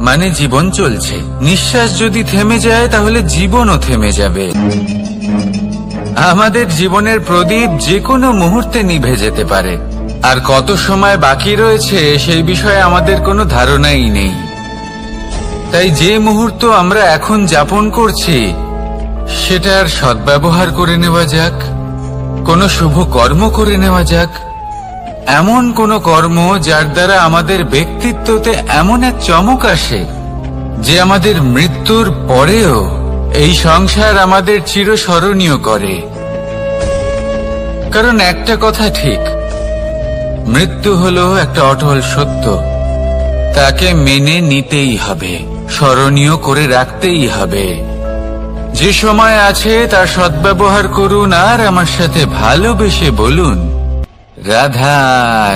মানে জীবন চলছে। নিঃশ্বাস যদি থেমে যায় তাহলে জীবনও থেমে যাবে। আমাদের জীবনের প্রদীপ যে কোনো মুহূর্তে নিভে যেতে পারে, আর কত সময় বাকি রয়েছে সেই বিষয়ে আমাদের কোনো ধারণাই নেই। তাই যে মুহূর্ত আমরা এখন যাপন করছি সেটার সদ্ব্যবহার করে নেওয়া যাক, কোনো শুভ কর্ম করে নেওয়া যাক, এমন কোন কর্ম যার দ্বারা আমাদের ব্যক্তিত্বতে এমন এক চমক আসে যে আমাদের মৃত্যুর পরেও এই সংসার আমাদের চিরস্মরণীয় করে। কারণ একটা কথা ঠিক, মৃত্যু হলো একটা অটল সত্য, তাকে মেনে নিতেই হবে, স্মরণীয় করে রাখতেই হবে। যে সময় আছে তার সদ্ব্যবহার করুন আর আমার সাথে ভালোবেসে বলুন, রাধা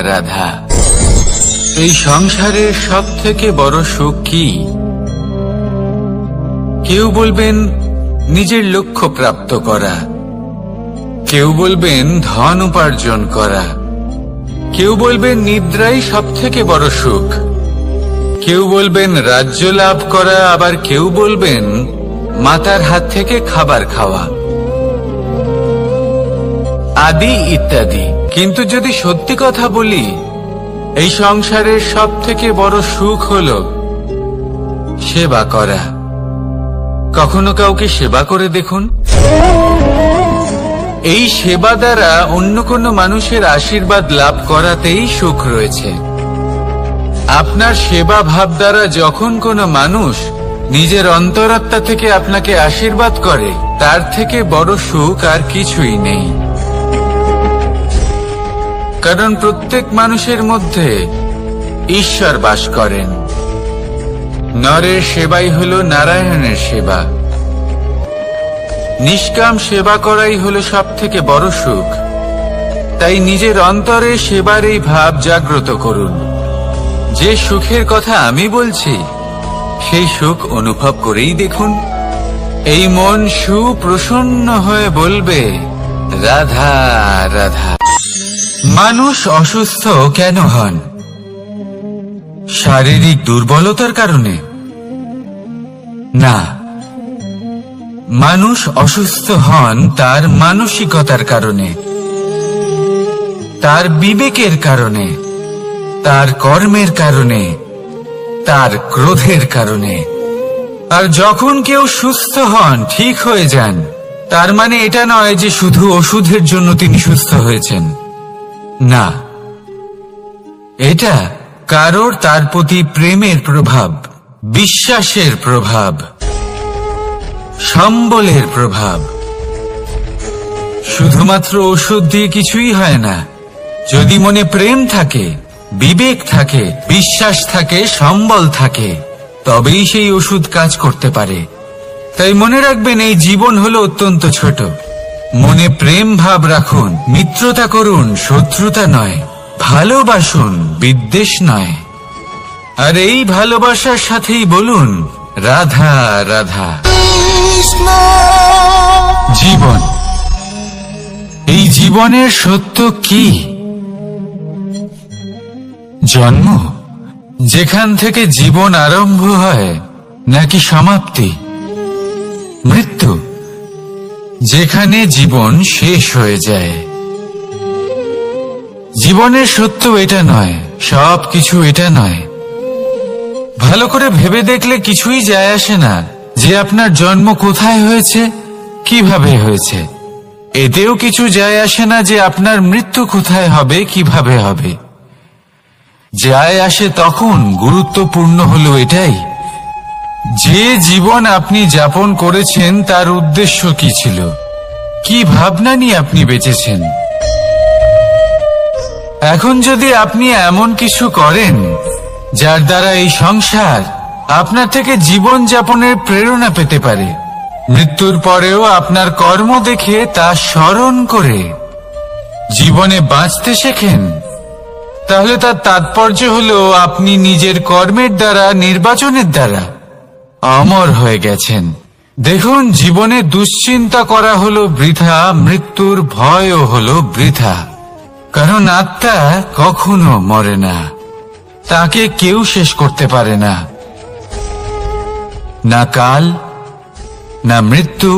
রাধা। এই সংসারের সব থেকে বড় সুখ কি? কেউ বলবেন নিজের লক্ষ্য প্রাপ্ত করা, কেউ বলবেন ধন উপার্জন করা, কেউ বলবেন নিদ্রাই সব থেকে বড় সুখ, কেউ বলবেন রাজ্য লাভ করা, আবার কেউ বলবেন মাতার হাত থেকে খাবার খাওয়া, আদি ইত্যাদি। কিন্তু যদি সত্যি কথা বলি, এই সংসারের সব থেকে বড় সুখ হলো সেবা করা। কখনো কাউকে সেবা করে দেখুন। এই সেবা দ্বারা অন্য কোনো মানুষের আশীর্বাদ লাভ করাতেই সুখ রয়েছে। আপনার সেবা ভাব দ্বারা যখন কোনো মানুষ নিজের অন্তরাত্মা থেকে আপনাকে আশীর্বাদ করে, তার থেকে বড় সুখ আর কিছুই নেই। কারণ প্রত্যেক মানুষের মধ্যে ঈশ্বর বাস করেন। নরের সেবাই হলো নারায়ণের সেবা। নিষ্কাম সেবা করাই হলো সব থেকে বড় সুখ। তাই নিজের অন্তরে সেবার এই ভাব জাগ্রত করুন। যে সুখের কথা আমি বলছি, সেই সুখ অনুভব করেই দেখুন। এই মন সুপ্রসন্ন হয়ে বলবে, রাধা রাধা। মানুষ অসুস্থ কেন হন? শারীরিক দুর্বলতার কারণে? না, মানুষ অসুস্থ হন তার মানসিকতার কারণে, তার বিবেকের কারণে, তার কর্মের কারণে, তার ক্রোধের কারণে। আর যখন কেউ সুস্থ হন, ঠিক হয়ে যান, তার মানে এটা নয় যে শুধু ওষুধের জন্য তিনি সুস্থ হয়েছেন। না, এটা কারোর তার প্রতি প্রেমের প্রভাব, বিশ্বাসের প্রভাব, সম্বলের প্রভাব। শুধুমাত্র ওষুধ দিয়ে কিছুই হয় না। যদি মনে প্রেম থাকে, বিবেক থাকে, বিশ্বাস থাকে, সম্বল থাকে, তবেই সেই ওষুধ কাজ করতে পারে। তাই মনে রাখবেন, এই জীবন হলো অত্যন্ত ছোট। মনে প্রেম ভাব রাখুন, মিত্রতা করুন, শত্রুতা নয়। ভালোবাসুন, বিদ্বেষ নয়। আর এই ভালোবাসার সাথেই বলুন, রাধা রাধা। জীবন, এই জীবনের সত্য কি? জন্ম, যেখান থেকে জীবন আরম্ভ হয়, নাকি সমাপ্তি? মৃত্যু, যেখানে জীবন শেষ হয়ে যায়। জীবনের সত্য এটা নয়, সবকিছু এটা নয়। ভালো করে ভেবে দেখলে কিছুই যায় আসে না যে আপনার জন্ম কোথায় হয়েছে, কিভাবে হয়েছে। এতেও কিছু যায় আসে না যে আপনার মৃত্যু কোথায় হবে, কিভাবে হবে। যায় আসে তখন, গুরুত্বপূর্ণ হলো এটাই, যে জীবন আপনি যাপন করেছেন তার উদ্দেশ্য কি ছিল, কি ভাবনা নিয়ে আপনি বেঁচেছেন। এখন যদি আপনি এমন কিছু করেন যার দ্বারা এই সংসার আপনার থেকে জীবন যাপনের প্রেরণা পেতে পারে, মৃত্যুর পরেও আপনার কর্ম দেখে তা স্মরণ করে জীবনে বাঁচতে শেখেন, তাহলে তার তাৎপর্য হলো আপনি নিজের কর্মের দ্বারা, নির্বাচনের দ্বারা অমর হয়ে গেছেন। দেখুন, জীবনে দুশ্চিন্তা করা হলো বৃথা, মৃত্যুর ভয়ও হলো বৃথা। কারণ আত্মা কখনো মরে না, তাকে কেউ শেষ করতে পারে না। না কাল, না মৃত্যু,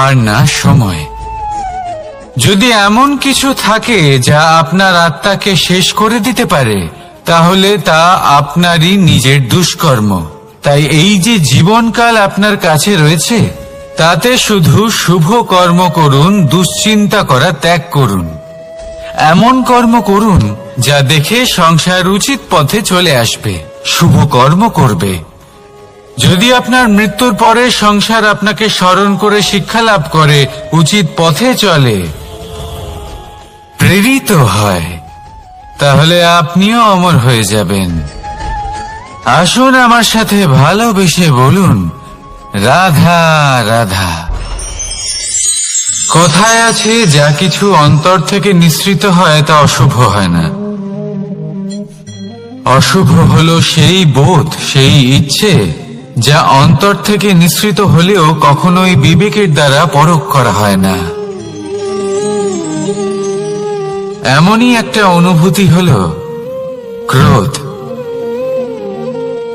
আর না সময়। যদি এমন কিছু থাকে যা আপনার আত্মাকে শেষ করে দিতে পারে, তাহলে তা আপনারই নিজের দুষ্কর্ম। তাই এই যে জীবনকাল আপনার কাছে রয়েছে, তাতে শুধু শুভ কর্ম করুন, দুশ্চিন্তা করা ত্যাগ করুন। এমন কর্ম করুন যা দেখে সংসার উচিত পথে চলে আসবে, শুভ কর্ম করবে। যদি আপনার মৃত্যুর পরে সংসার আপনাকে স্মরণ করে শিক্ষা লাভ করে, উচিত পথে চলে, প্রেরিত হয়, তাহলে আপনিও অমর হয়ে যাবেন। আসুন আমার সাথে ভালোবেসে বলুন, রাধা রাধা। কথায় আছে, যা কিছু অন্তর থেকে নিঃসৃত হয় তা অশুভ হয় না। অশুভ হলো সেই বোধ, সেই ইচ্ছে যা অন্তর থেকে নিঃসৃত হলেও কখনোই বিবেকের দ্বারা পরখ করা হয় না। এমনই একটা অনুভূতি হলো ক্রোধ।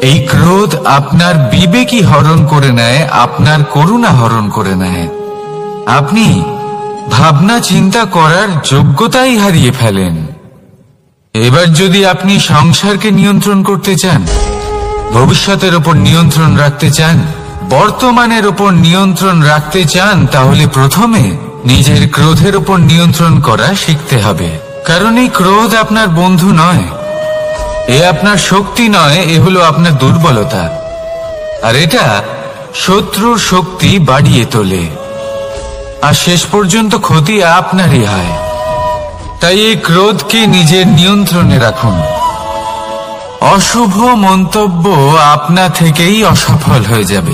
এই ক্রোধ আপনার বিবেকই হরণ করে নেয়, আপনার করুণা হরণ করে নেয়। আপনি ভাবনা চিন্তা করার যোগ্যতাই হারিয়ে ফেলেন। এবার যদি আপনি সংসারকে নিয়ন্ত্রণ করতে চান, ভবিষ্যতের উপর নিয়ন্ত্রণ রাখতে চান, বর্তমানের উপর নিয়ন্ত্রণ রাখতে চান, তাহলে প্রথমে নিজের ক্রোধের উপর নিয়ন্ত্রণ করা শিখতে হবে, কারণ এই ক্রোধ আপনার বন্ধু নয়, এ আপনার শক্তি নয়, এ হলো আপনার দুর্বলতা, আর এটা শত্রুর শক্তি বাড়িয়ে তোলে, আর শেষ পর্যন্ত ক্ষতি আপনারই হয়। তাই এই ক্রোধকে নিজের নিয়ন্ত্রণে রাখুন। অশুভ মন্তব্য আপনা থেকেই অসফল হয়ে যাবে।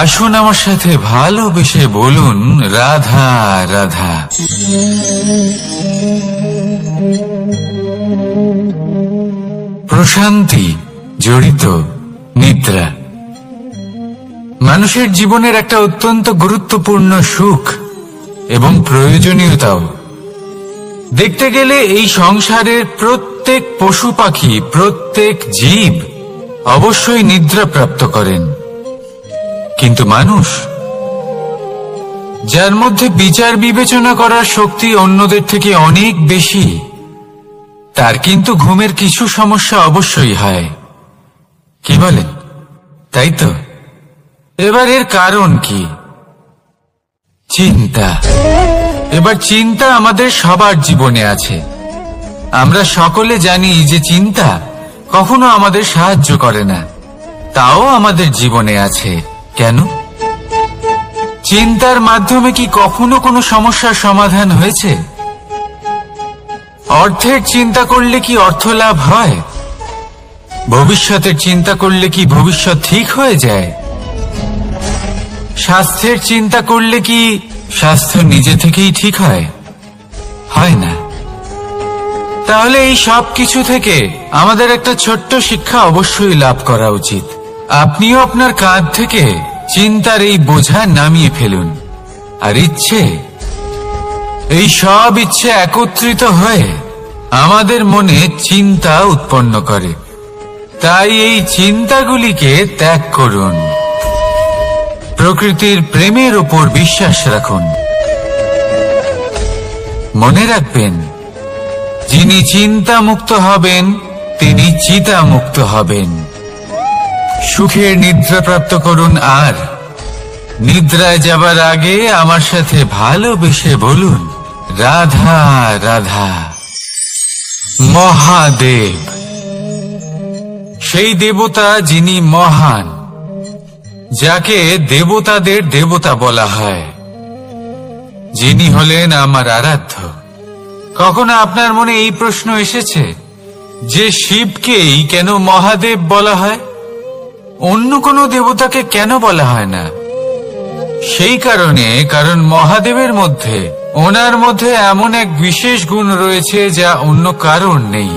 আসুন আমার সাথে ভালোবেসে বলুন, রাধা রাধা। প্রশান্তি জড়িত নিদ্রা মানুষের জীবনের একটা অত্যন্ত গুরুত্বপূর্ণ সুখ এবং প্রয়োজনীয়তাও। দেখতে গেলে এই সংসারের প্রত্যেক পশু পাখি, প্রত্যেক জীব অবশ্যই নিদ্রা প্রাপ্ত করেন, কিন্তু মানুষ, যার মধ্যে বিচার বিবেচনা করার শক্তি অন্যদের থেকে অনেক বেশি, তার কিন্তু ঘুমের কিছু সমস্যা অবশ্যই হয়। কি বলেন? তাই তো। এবার এর কারণ কি? চিন্তা। এবার চিন্তা আমাদের সবার জীবনে আছে। আমরা সকলে জানি যে চিন্তা কখনো আমাদের সাহায্য করে না, তাও আমাদের জীবনে আছে। কেন? চিন্তার মাধ্যমে কি কখনো কোনো সমস্যার সমাধান হয়েছে? অর্থের চিন্তা করলে কি অর্থ লাভ হয়? ভবিষ্যতের চিন্তা করলে কি ভবিষ্যৎ ঠিক হয়ে যায়? স্বাস্থ্যের চিন্তা করলে কি স্বাস্থ্য নিজে থেকেই ঠিক হয়? হয় না। তাহলে এই সব কিছু থেকে আমাদের একটা ছোট্ট শিক্ষা অবশ্যই লাভ করা উচিত। আপনিও আপনার কাঁধ থেকে চিন্তার এই বোঝা নামিয়ে ফেলুন। আর ইচ্ছে, এই সব ইচ্ছে একত্রিত হয়ে আমাদের মনে চিন্তা উৎপন্ন করে। তাই এই চিন্তাগুলিকে ত্যাগ করুন। প্রকৃতির প্রেমের উপর বিশ্বাস রাখুন। মনে রাখবেন, যিনি চিন্তা মুক্ত হবেন তিনি চিতা মুক্ত হবেন। সুখের নিদ্রা প্রাপ্ত করুন, আর নিদ্রায় যাবার আগে আমার সাথে ভালোবেসে বলুন, রাধা রাধা। মহাদেব, সেই দেবতা যিনি মহান, যাকে দেবতাদের দেবতা বলা হয়, যিনি হলেন আমার আরাধ্য। কখনো আপনার মনে এই প্রশ্ন এসেছে যে শিবকেই কেন মহাদেব বলা হয়, অন্য কোনো দেবতাকে কেন বলা হয় না? সেই কারণে, কারণ মহাদেবের মধ্যে, ওনার মধ্যে এমন এক বিশেষ গুণ রয়েছে যা অন্য কারণ নেই।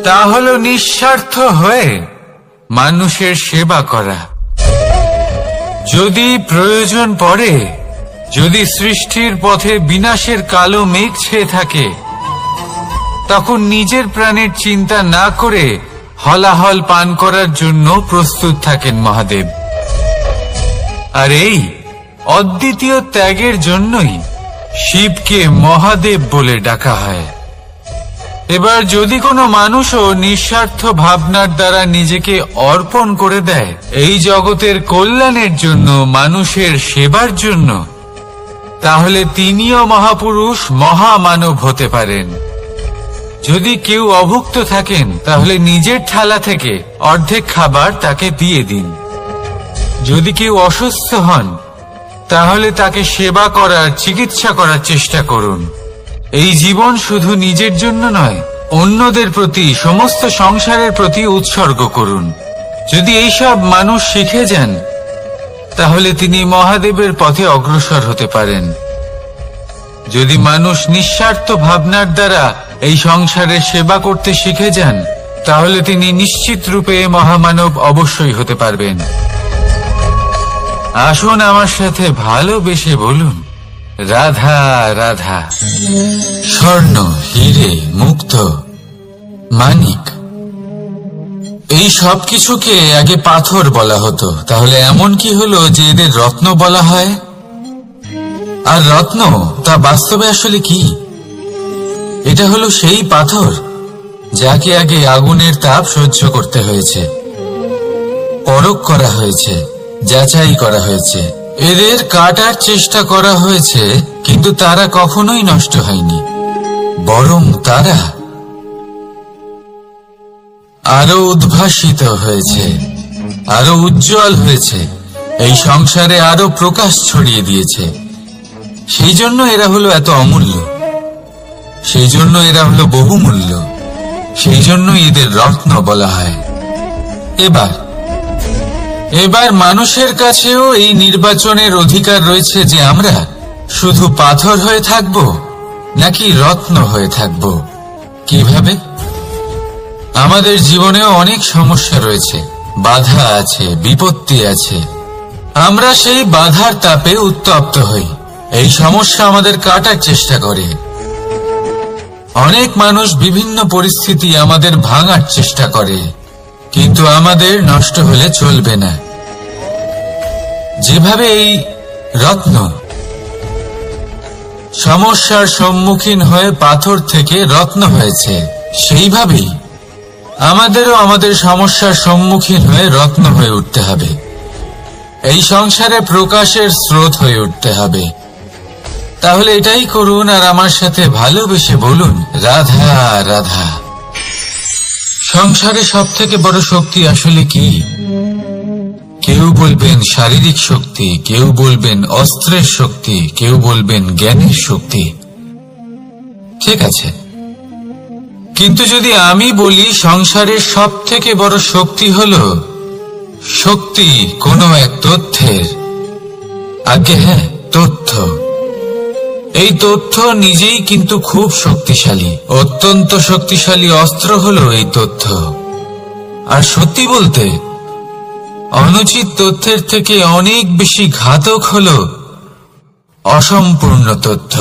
তা হলো নিঃস্বার্থ হয়ে মানুষের সেবা করা। যদি প্রয়োজন পড়ে, যদি সৃষ্টির পথে বিনাশের কালো মেঘ ছেয়ে থাকে, তখন নিজের প্রাণের চিন্তা না করে হলাহল পান করার জন্য প্রস্তুত থাকেন মহাদেব। আর এই অদ্বিতীয় ত্যাগের জন্যই শিবকে মহাদেব বলে ডাকা হয়। এবার যদি কোনো মানুষও নিঃস্বার্থ ভাবনার দ্বারা নিজেকে অর্পণ করে দেয় এই জগতের কল্যাণের জন্য, মানুষের সেবার জন্য, তাহলে তিনিও মহাপুরুষ, মহামানব হতে পারেন। যদি কেউ অভুক্ত থাকেন, তাহলে নিজের থালা থেকে অর্ধেক খাবার তাকে দিয়ে দিন। যদি কেউ অসুস্থ হন, তাহলে তাকে সেবা করার, চিকিৎসা করার চেষ্টা করুন। এই জীবন শুধু নিজের জন্য নয়, অন্যদের প্রতি, সমস্ত সংসারের প্রতি উৎসর্গ করুন। যদি এইসব মানুষ শিখে যান, তাহলে তিনি মহাদেবের পথে অগ্রসর হতে পারেন। যদি মানুষ নিঃস্বার্থ ভাবনার দ্বারা এই সংসারের সেবা করতে শিখে যান, তাহলে তিনি নিশ্চিত রূপে মহামানব অবশ্যই হতে পারবেন। আসুন আমার সাথে ভালোবেসে বলুন, রাধা রাধা। স্বর্ণ, হিরে, মুক্ত, মানিক, এই সব কিছুকে আগে পাথর বলা হতো। তাহলে এমন কি হলো যে এদের রত্ন বলা হয়? আর রত্ন তা বাস্তবে আসলে কি? এটা হলো সেই পাথর যাকে আগে আগুনের তাপ সহ্য করতে হয়েছে, পরখ করা হয়েছে, যাচাই করা হয়েছে, এদের কাটার চেষ্টা করা হয়েছে, কিন্তু তারা কখনোই নষ্ট হয়নি, বরং তারা আরো উদ্ভাসিত হয়েছে, আরো উজ্জ্বল হয়েছে, এই সংসারে আরো প্রকাশ ছড়িয়ে দিয়েছে। সেই জন্য এরা হলো এত অমূল্য, সেই জন্য এরা হলো বহুমূল্য, সেই জন্য এদের রত্ন বলা হয়। এবার মানুষের কাছেও এই নির্বাচনের অধিকার রয়েছে যে আমরা শুধু পাথর হয়ে থাকব নাকি রত্ন হয়ে থাকব। কিভাবে? আমাদের জীবনেও অনেক সমস্যা রয়েছে, বাধা আছে, বিপত্তি আছে। আমরা সেই বাধার তাপে উত্তপ্ত হই, এই সমস্যা আমাদের কাটার চেষ্টা করে। অনেক মানুষ বিভিন্ন পরিস্থিতি আমাদের ভাঙার চেষ্টা করে, কিন্তু আমাদের নষ্ট হলে চলবে না। যেভাবে এই রত্ন সমস্যার সম্মুখীন হয়ে পাথর থেকে রত্ন হয়েছে, সেইভাবেই আমাদেরও আমাদের সমস্যার সম্মুখীন হয়ে রত্ন হয়ে উঠতে হবে। এই সংসারে প্রকাশের স্রোত হয়ে উঠতে হবে। তাহলে এটাই করুন আর আমার সাথে ভালোবেসে বলুন, রাধা রাধা। সংসারে সব থেকে বড় শক্তি আসলে কি? কেউ বলবেন শারীরিক শক্তি, কেউ বলবেন অস্ত্রের শক্তি, কেউ বলবেন জ্ঞানের শক্তি। ঠিক আছে, কিন্তু যদি আমি বলি সংসারের সব থেকে বড় শক্তি হলো শক্তি কোনো এক তথ্যের, আগে হ্যাঁ, তথ্য। এই তথ্য নিজেই কিন্তু খুব শক্তিশালী, অত্যন্ত শক্তিশালী অস্ত্র হলো এই তথ্য। আর সত্যি বলতে অনুচিত তথ্যের থেকে অনেক বেশি ঘাতক হলো অসম্পূর্ণ তথ্য।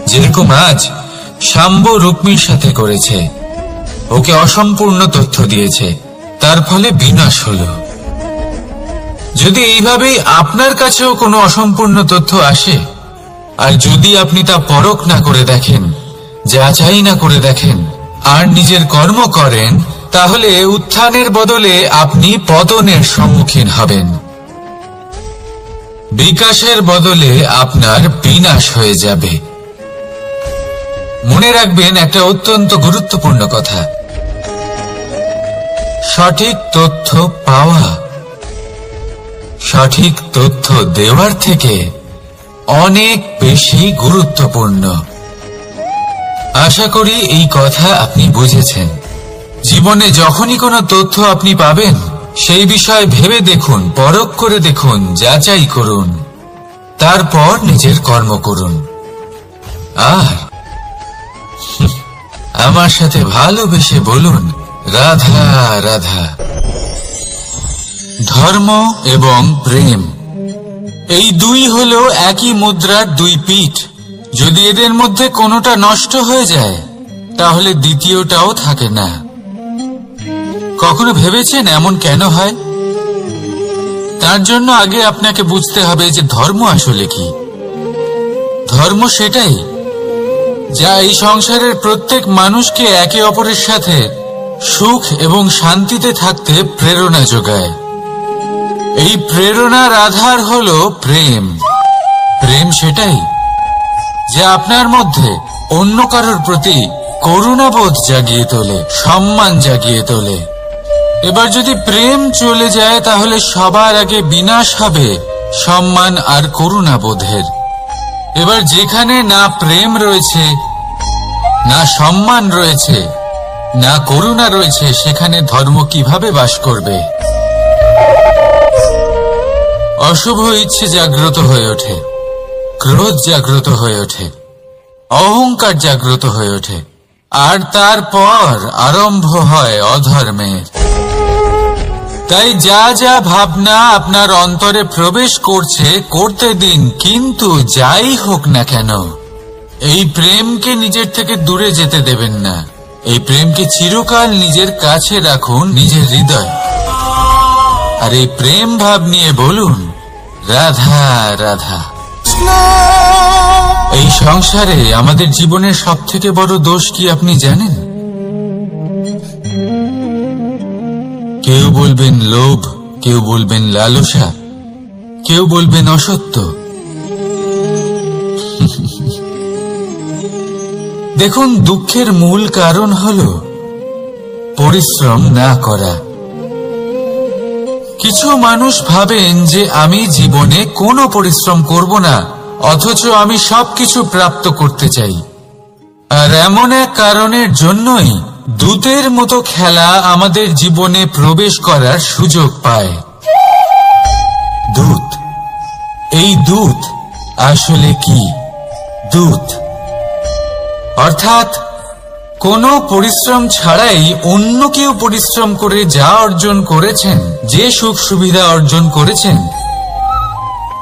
যেরকম আজ শাম্ব রুক্মির সাথে করেছে, ওকে অসম্পূর্ণ তথ্য দিয়েছে, তার ফলে বিনাশ হলো। যদি এইভাবেই আপনার কাছেও কোনো অসম্পূর্ণ তথ্য আসে, আর যদি আপনি তা পরখ না করে দেখেন, যাচাই না করে দেখেন, আর নিজের কর্ম করেন, তাহলে উত্থানের বদলে আপনি পতনের সম্মুখীন হবেন। বিকাশের বদলে আপনার বিনাশ হয়ে যাবে। মনে রাখবেন একটা অত্যন্ত গুরুত্বপূর্ণ কথা, সঠিক তথ্য পাওয়া সঠিক তথ্য দেওয়ার থেকে অনেক বেশি গুরুত্বপূর্ণ। আশা করি এই কথা আপনি বুঝেছেন। জীবনে যখনই কোনো তথ্য আপনি পাবেন, সেই বিষয়ে ভেবে দেখুন, পরখ করে দেখুন, যাচাই করুন, তারপর নিজের কর্ম করুন। আর আমার সাথে ভালোবেসে বলুন, রাধা রাধা। ধর্ম এবং প্রেম, এই দুই হলো একই মুদ্রার দুই পিঠ। যদি এদের মধ্যে কোনোটা নষ্ট হয়ে যায়, তাহলে দ্বিতীয়টাও থাকে না। কখনো ভেবেছেন এমন কেন হয়? তার জন্য আগে আপনাকে বুঝতে হবে যে ধর্ম আসলে কি। ধর্ম সেটাই যা এই সংসারের প্রত্যেক মানুষকে একে অপরের সাথে সুখ এবং শান্তিতে থাকতে প্রেরণা যোগায়। এই প্রেরণার আধার হলো প্রেম। প্রেম সেটাই যা আপনার মধ্যে অন্য কারোর প্রতি করুণাবোধ জাগিয়ে তোলে, সম্মান জাগিয়ে তোলে। এবার যদি প্রেম চলে যায়, তাহলে সবার আগে বিনাশ হবে সম্মান আর করুণাবোধের। এবার যেখানে না প্রেম রয়েছে, না সম্মান রয়েছে, না করুণা রয়েছে, সেখানে ধর্ম কিভাবে বাস করবে? অশুভ ইচ্ছে জাগ্রত হয়ে ওঠে, ক্রোধ জাগ্রত হয়ে ওঠে, অহংকার জাগ্রত হয়ে ওঠে, আর তারপর আরম্ভ হয় অধর্মের। তাই যা যা ভাবনা আপনার অন্তরে প্রবেশ করছে, করতে দিন, কিন্তু যাই হোক না কেন, এই প্রেমকে নিজের থেকে দূরে যেতে দেবেন না। এই প্রেমকে চিরকাল নিজের কাছে রাখুন, নিজের হৃদয়। আর এই প্রেম ভাব নিয়ে বলুন, রাধা রাধা। এই সংসারে আমাদের জীবনের সব থেকে বড় দোষ কি আপনি জানেন? কেউ বলবেন লোভ, কেউ বলবেন লালসা, কেউ বলবেন অসত্য। দেখুন, দুঃখের মূল কারণ হলো পরিশ্রম না করা। কিছু মানুষ ভাবেন যে আমি জীবনে কোনো পরিশ্রম করব না, অথচ আমি সবকিছু প্রাপ্ত করতে চাই। আর এমন এক কারণের জন্যই দূতের মতো খেলা আমাদের জীবনে প্রবেশ করার সুযোগ পায়। দূত, এই দূত আসলে কি? দূত অর্থাৎ কোনো পরিশ্রম ছাড়াই অন্য কেউ পরিশ্রম করে যা অর্জন করেছেন, যে সুখ সুবিধা অর্জন করেছেন,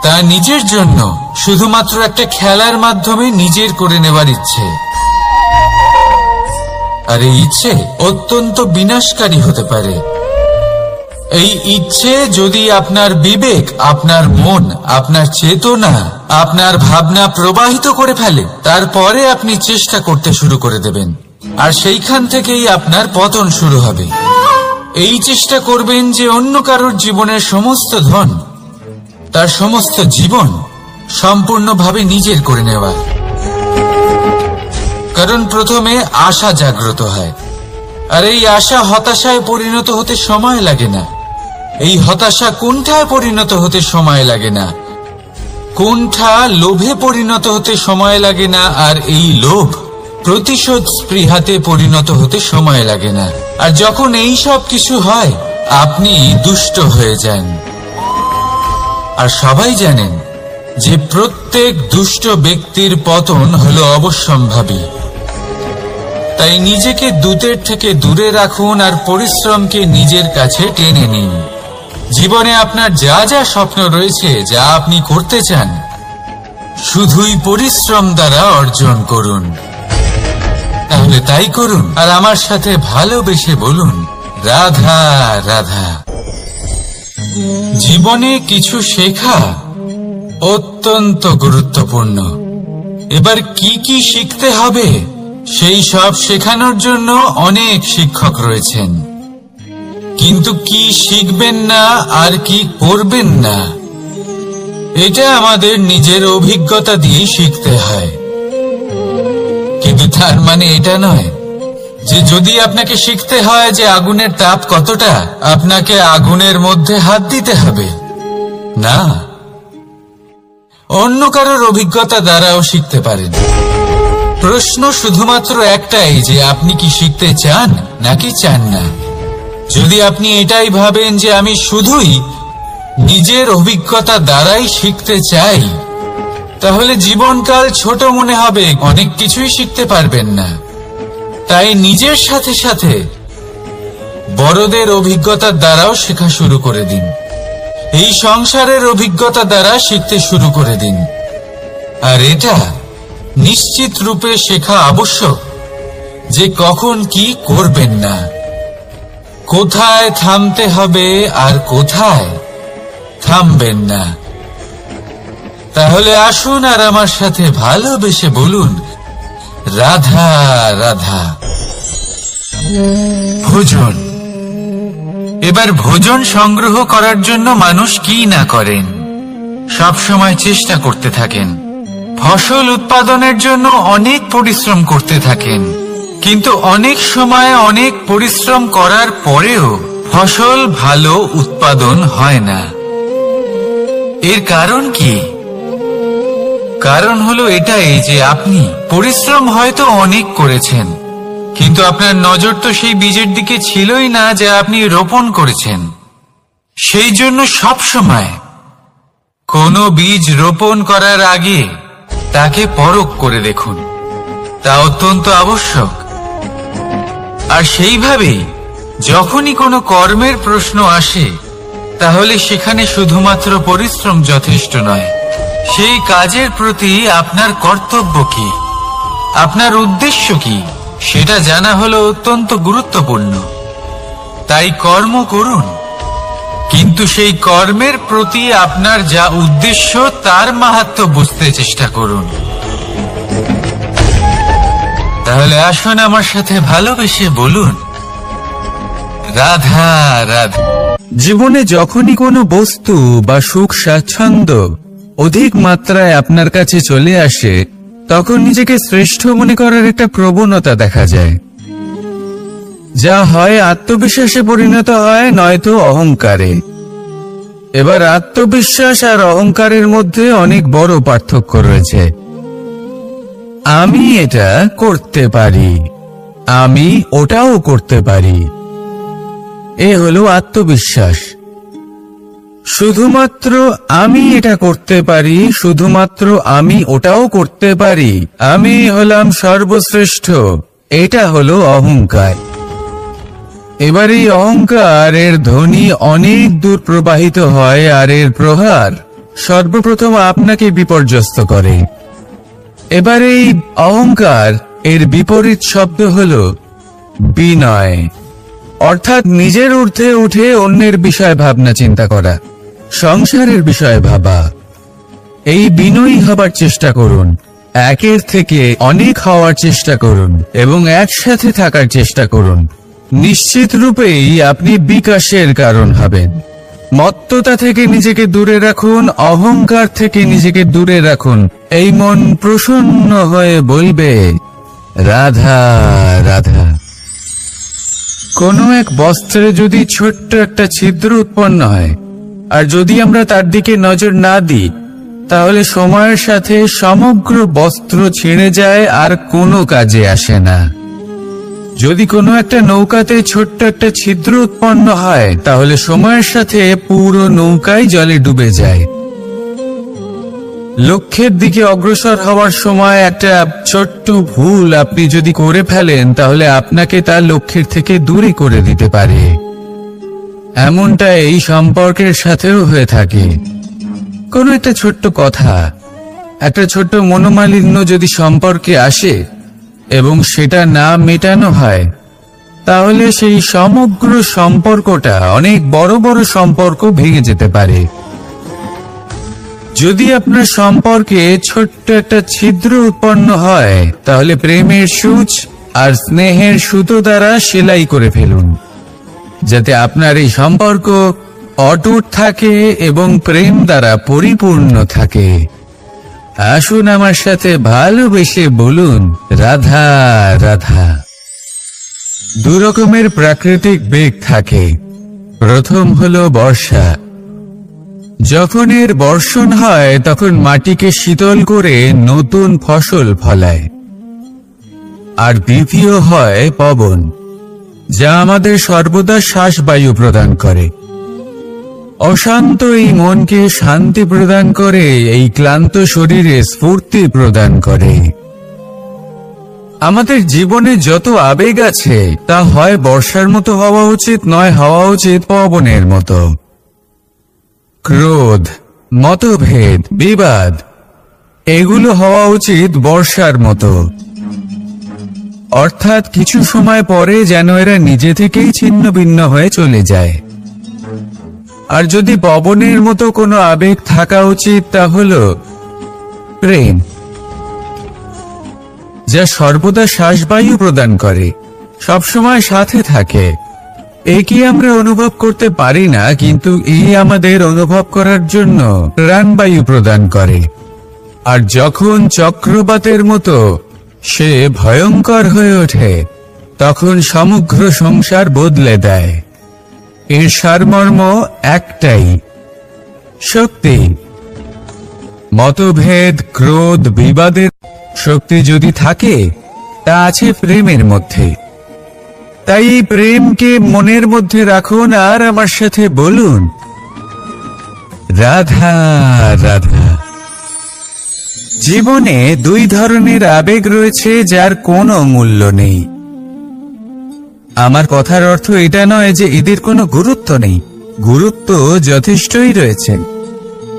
তা নিজের জন্য শুধুমাত্র একটা খেলার মাধ্যমে নিজের করে নেবার ইচ্ছে। আর এই ইচ্ছে অত্যন্ত বিনাশকারী হতে পারে। এই ইচ্ছে যদি আপনার বিবেক, আপনার মন, আপনার চেতনা, আপনার ভাবনা প্রবাহিত করে ফেলে, তারপরে আপনি চেষ্টা করতে শুরু করে দেবেন, আর সেইখান থেকেই আপনার পতন শুরু হবে। এই চেষ্টা করবেন যে অন্য কারোর জীবনের সমস্ত ধন, তার সমস্ত জীবন সম্পূর্ণভাবে নিজের করে নেওয়া। কারণ প্রথমে আশা জাগ্রত হয়, আর এই আশা হতাশায় পরিণত হতে সময় লাগে না। এই হতাশা কুণ্ঠায় পরিণত হতে সময় লাগে না, কুণ্ঠা লোভে পরিণত হতে সময় লাগে না, আর এই লোভ প্রতিশোধ স্পৃহাতে পরিণত হতে সময় লাগে না। আর যখন এই সব কিছু হয়, আপনি দুষ্ট হয়ে যান। আর সবাই জানেন যে প্রত্যেক দুষ্ট ব্যক্তির পতন হলো অবশ্যম্ভাবী। তাই নিজেকে দূতের থেকে দূরে রাখুন আর পরিশ্রমকে নিজের কাছে টেনে নিন। জীবনে আপনার যা যা স্বপ্ন রয়েছে, যা আপনি করতে চান, শুধুই পরিশ্রম দ্বারা অর্জন করুন। তাহলে তাই করুন, আর আমার সাথে ভালোবেসে বলুন, রাধা রাধা। জীবনে কিছু শেখা অত্যন্ত গুরুত্বপূর্ণ। এবার কি কি শিখতে হবে, সেই সব শেখানোর জন্য অনেক শিক্ষক রয়েছেন। কিন্তু কি শিখবেন না আর কি করবেন না, এটা আমাদের নিজের অভিজ্ঞতা দিয়ে শিখতে হয়। কিন্তু তার মানে এটা নয় যে যদি আপনাকে শিখতে হয় যে আগুনের তাপ কতটা, আপনাকে আগুনের মধ্যে হাত দিতে হবে। না, অন্য কারোর অভিজ্ঞতা দ্বারাও শিখতে পারেন। প্রশ্ন শুধুমাত্র একটাই যে আপনি কি শিখতে চান নাকি চান না। যদি আপনি এটাই ভাবেন যে আমি শুধুই নিজের অভিজ্ঞতা দ্বারাই শিখতে চাই, তাহলে জীবনকাল ছোট মনে হবে, অনেক কিছুই শিখতে পারবেন না। তাই নিজের সাথে সাথে বড়দের অভিজ্ঞতার দ্বারাও শেখা শুরু করে দিন। এই সংসারের অভিজ্ঞতা দ্বারা শিখতে শুরু করে দিন। আর এটা নিশ্চিত রূপে শেখা আবশ্যক যে কখন কি করবেন না, কোথায় থামতে হবে আর কোথায় থামবেন না। তাহলে আসুন আর আমার সাথে ভালোবেসে বলুন, রাধা রাধা। ভোজন। এবার ভোজন সংগ্রহ করার জন্য মানুষ কি না করেন, সব সময় চেষ্টা করতে থাকেন। ফসল উৎপাদনের জন্য অনেক পরিশ্রম করতে থাকেন, কিন্তু অনেক সময় অনেক পরিশ্রম করার পরেও ফসল ভালো উৎপাদন হয় না। এর কারণ কি? কারণ হলো এটাই যে আপনি পরিশ্রম হয়তো অনেক করেছেন, কিন্তু আপনার নজর তো সেই বীজের দিকে ছিলই না যা আপনি রোপণ করেছেন। সেই জন্য সব সময় কোনো বীজ রোপণ করার আগে তাকে পরখ করে দেখুন, তা অত্যন্ত আবশ্যক। আর সেইভাবেই যখনই কোনো কর্মের প্রশ্ন আসে, তাহলে সেখানে শুধুমাত্র পরিশ্রম যথেষ্ট নয়। সেই কাজের প্রতি আপনার কর্তব্য কি, আপনার উদ্দেশ্য কি, সেটা জানা হলো অত্যন্ত গুরুত্বপূর্ণ। তাই কর্ম করুন, কিন্তু সেই কর্মের প্রতি আপনার যা উদ্দেশ্য তার মাহাত্ম্য বুঝতে চেষ্টা করুন। তাহলে আসুন আমার সাথে ভালোবেসে বলুন, রাধা রাধা। জীবনে যখনই কোনো বস্তু বা সুখ স্বাচ্ছন্দ্য অধিক মাত্রায় আপনার কাছে চলে আসে, তখন নিজেকে শ্রেষ্ঠ মনে করার একটা প্রবণতা দেখা যায়, যা হয় আত্মবিশ্বাসে পরিণত হয়, নয়তো অহংকারে। এবার আত্মবিশ্বাস আর অহংকারের মধ্যে অনেক বড় পার্থক্য রয়েছে। আমি এটা করতে পারি, আমি ওটাও করতে পারি, এ হলো আত্মবিশ্বাস। শুধুমাত্র আমি এটা করতে পারি, শুধুমাত্র আমি ওটাও করতে পারি, আমি হলাম সর্বশ্রেষ্ঠ, এটা হলো অহংকার। এবার এই অহংকারের ধ্বনি অনেক দূর প্রবাহিত হয়, আর এর প্রহার সর্বপ্রথম আপনাকে বিপর্যস্ত করে। এবার এই অহংকার এর বিপরীত শব্দ হলো বিনয়, অর্থাৎ নিজের ঊর্ধ্বে উঠে অন্যের বিষয় ভাবনা চিন্তা করা, সংসারের বিষয়ে ভাবা। এই বিনয়ী হবার চেষ্টা করুন, একের থেকে অনেক হওয়ার চেষ্টা করুন এবং একসাথে থাকার চেষ্টা করুন। নিশ্চিত রূপেই আপনি বিকাশের কারণ হবেন। মত্ততা থেকে নিজেকে দূরে রাখুন, অহংকার থেকে নিজেকে দূরে রাখুন। এই মন প্রসন্ন হয়ে বলবে, রাধা রাধা। কোনো এক বস্ত্রে যদি ছোট্ট একটা ছিদ্র উৎপন্ন হয়, আর যদি আমরা তার দিকে নজর না দিই, তাহলে সময়ের সাথে সমগ্র বস্ত্র ছিঁড়ে যায় আর কোনো কাজে আসে না। যদি কোনো একটা নৌকাতে ছোট্ট একটা ছিদ্র উৎপন্ন হয়, তাহলে সময়ের সাথে পুরো নৌকাই জলে ডুবে যায়। লক্ষ্যের দিকে অগ্রসর হওয়ার সময় একটা ছোট্ট ভুল আপনি যদি করে ফেলেন, তাহলে আপনাকে তার লক্ষ্যের থেকে দূরে করে দিতে পারে। এমনটা এই সম্পর্কের সাথেও হয়ে থাকে। কোনো একটা ছোট্ট কথা, একটা ছোট্ট মনোমালিন্য যদি সম্পর্কে আসে এবং সেটা না মেটানো হয়, তাহলে সেই সমগ্র সম্পর্কটা, অনেক বড় বড় সম্পর্ক ভেঙে যেতে পারে। যদি আপনার সম্পর্কে ছোট্ট একটা ছিদ্র উৎপন্ন হয়, তাহলে প্রেমের সূচ আর স্নেহের সুতো দ্বারা সেলাই করে ফেলুন, যাতে আপনার এই সম্পর্ক অটুট থাকে এবং প্রেম দ্বারা পরিপূর্ণ থাকে। আসুন আমার সাথে ভালোবেসে বলুন, রাধা রাধা। দু রকমের প্রাকৃতিক বেগ থাকে। প্রথম হলো বর্ষা। যখন এর বর্ষণ হয়, তখন মাটিকে শীতল করে নতুন ফসল ফলায়। আর দ্বিতীয় হয় পবন, যা আমাদের সর্বদা শ্বাসবায়ু প্রদান করে। অশান্ত এই মনকে শান্তি প্রদান করে, এই ক্লান্ত শরীরে স্ফূর্তি প্রদান করে। আমাদের জীবনে যত আবেগ আছে, তা হয় বর্ষার মতো হওয়া উচিত, নয় হওয়া উচিত পবনের মতো। ক্রোধ, মতভেদ, বিবাদ, এগুলো হওয়া উচিত বর্ষার মতো। অর্থাৎ কিছু সময় পরে যেন এরা নিজে থেকেই ছিন্ন ভিন্ন হয়ে চলে যায়। আর যদি পবনের মতো কোনো আবেগ থাকা উচিত, তা হলো প্রেম, যা সর্বদা শ্বাসবায়ু প্রদান করে, সবসময় সাথে থাকে। একে আমরা অনুভব করতে পারি না, কিন্তু এই আমাদের অনুভব করার জন্য প্রাণবায়ু প্রদান করে। আর যখন চক্রবাতের মতো সে ভয়ঙ্কর হয়ে ওঠে, তখন সমগ্র সংসার বদলে দেয়। এর সারমর্ম একটাই, শক্তি। মতভেদ, ক্রোধ, বিবাদের শক্তি যদি থাকে, তা আছে প্রেমের মধ্যে। তাই এই প্রেমকে মনের মধ্যে রাখুন আর আমার সাথে বলুন, রাধা রাধা। জীবনে দুই ধরনের আবেগ রয়েছে, যার কোনো মূল্য নেই। আমার কথার অর্থ এটা নয় যে এদের কোনো গুরুত্ব নেই, গুরুত্ব যথেষ্টই রয়েছে,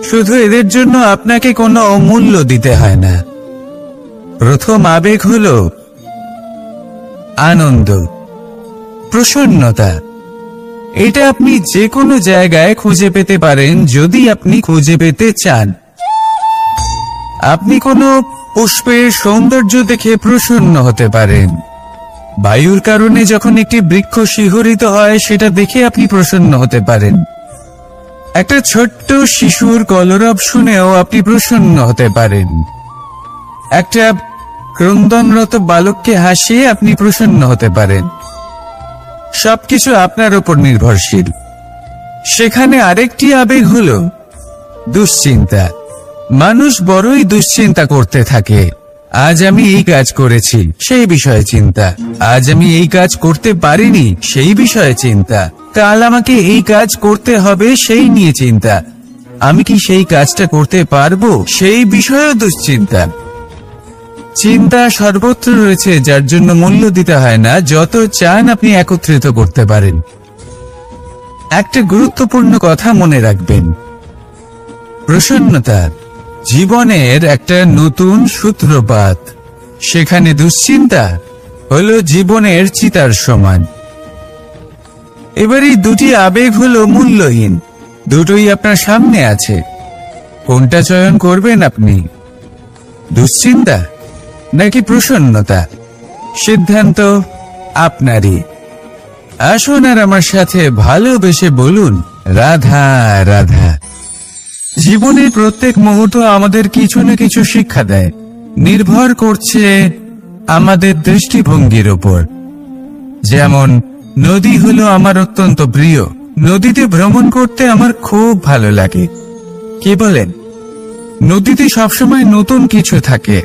শুধু এদের জন্য আপনাকে কোনো মূল্য দিতে হয় না। প্রথম আবেগ হলো আনন্দ, প্রসন্নতা। এটা আপনি যে কোনো জায়গায় খুঁজে পেতে পারেন, যদি আপনি খুঁজে পেতে চান। আপনি কোনো পুষ্পের সৌন্দর্য দেখে প্রসন্ন হতে পারেন, বায়ুর কারণে যখন একটি বৃক্ষ শিহরিত হয় সেটা দেখে আপনি প্রসন্ন হতে পারেন। একটা ছোট্ট শিশুর কলরব শুনেও আপনি প্রসন্ন হতে পারেন। একটা ক্রন্দনরত বালককে হাসিয়ে আপনি প্রসন্ন হতে পারেন। সবকিছু আপনার উপর নির্ভরশীল। সেখানে আরেকটি আবেগ হলো দুশ্চিন্তা। মানুষ বড়ই দুশ্চিন্তা করতে থাকে। আজ আমি এই কাজ করেছি, সেই বিষয়ে চিন্তা। আজ আমি এই কাজ করতে পারিনি, সেই বিষয়ে চিন্তা। কাল আমাকে এই কাজ করতে হবে, সেই নিয়ে চিন্তা। আমি কি সেই কাজটা করতে পারবো, সেই বিষয়েও দুশ্চিন্তা। চিন্তা সর্বত্র রয়েছে, যার জন্য মূল্য দিতে হয় না। যত চান আপনি একত্রিত করতে পারেন। একটা গুরুত্বপূর্ণ কথা মনে রাখবেন, প্রসন্নতা জীবনের একটা নতুন সূত্রপাত। সেখানে দুশ্চিন্তা হলো জীবনের চিতার সমান। এবার এই দুটি আবেগ হলো মূল্যহীন, দুটোই আপনার সামনে আছে। কোনটা চয়ন করবেন আপনি, দুশ্চিন্তা নাকি প্রসন্নতা? সিদ্ধান্ত আপনারই। আসুন আর আমার সাথে ভালোবেসে বলুন, রাধা রাধা। জীবনের প্রত্যেক মুহূর্ত আমাদের কিছু না কিছু শিক্ষা দেয়, নির্ভর করছে আমাদের দৃষ্টিভঙ্গির উপর। যেমন নদী হলো আমার অত্যন্ত প্রিয়। নদীতে ভ্রমণ করতে আমার খুব ভালো লাগে। কি বলেন? নদীতে সবসময় নতুন কিছু থাকে,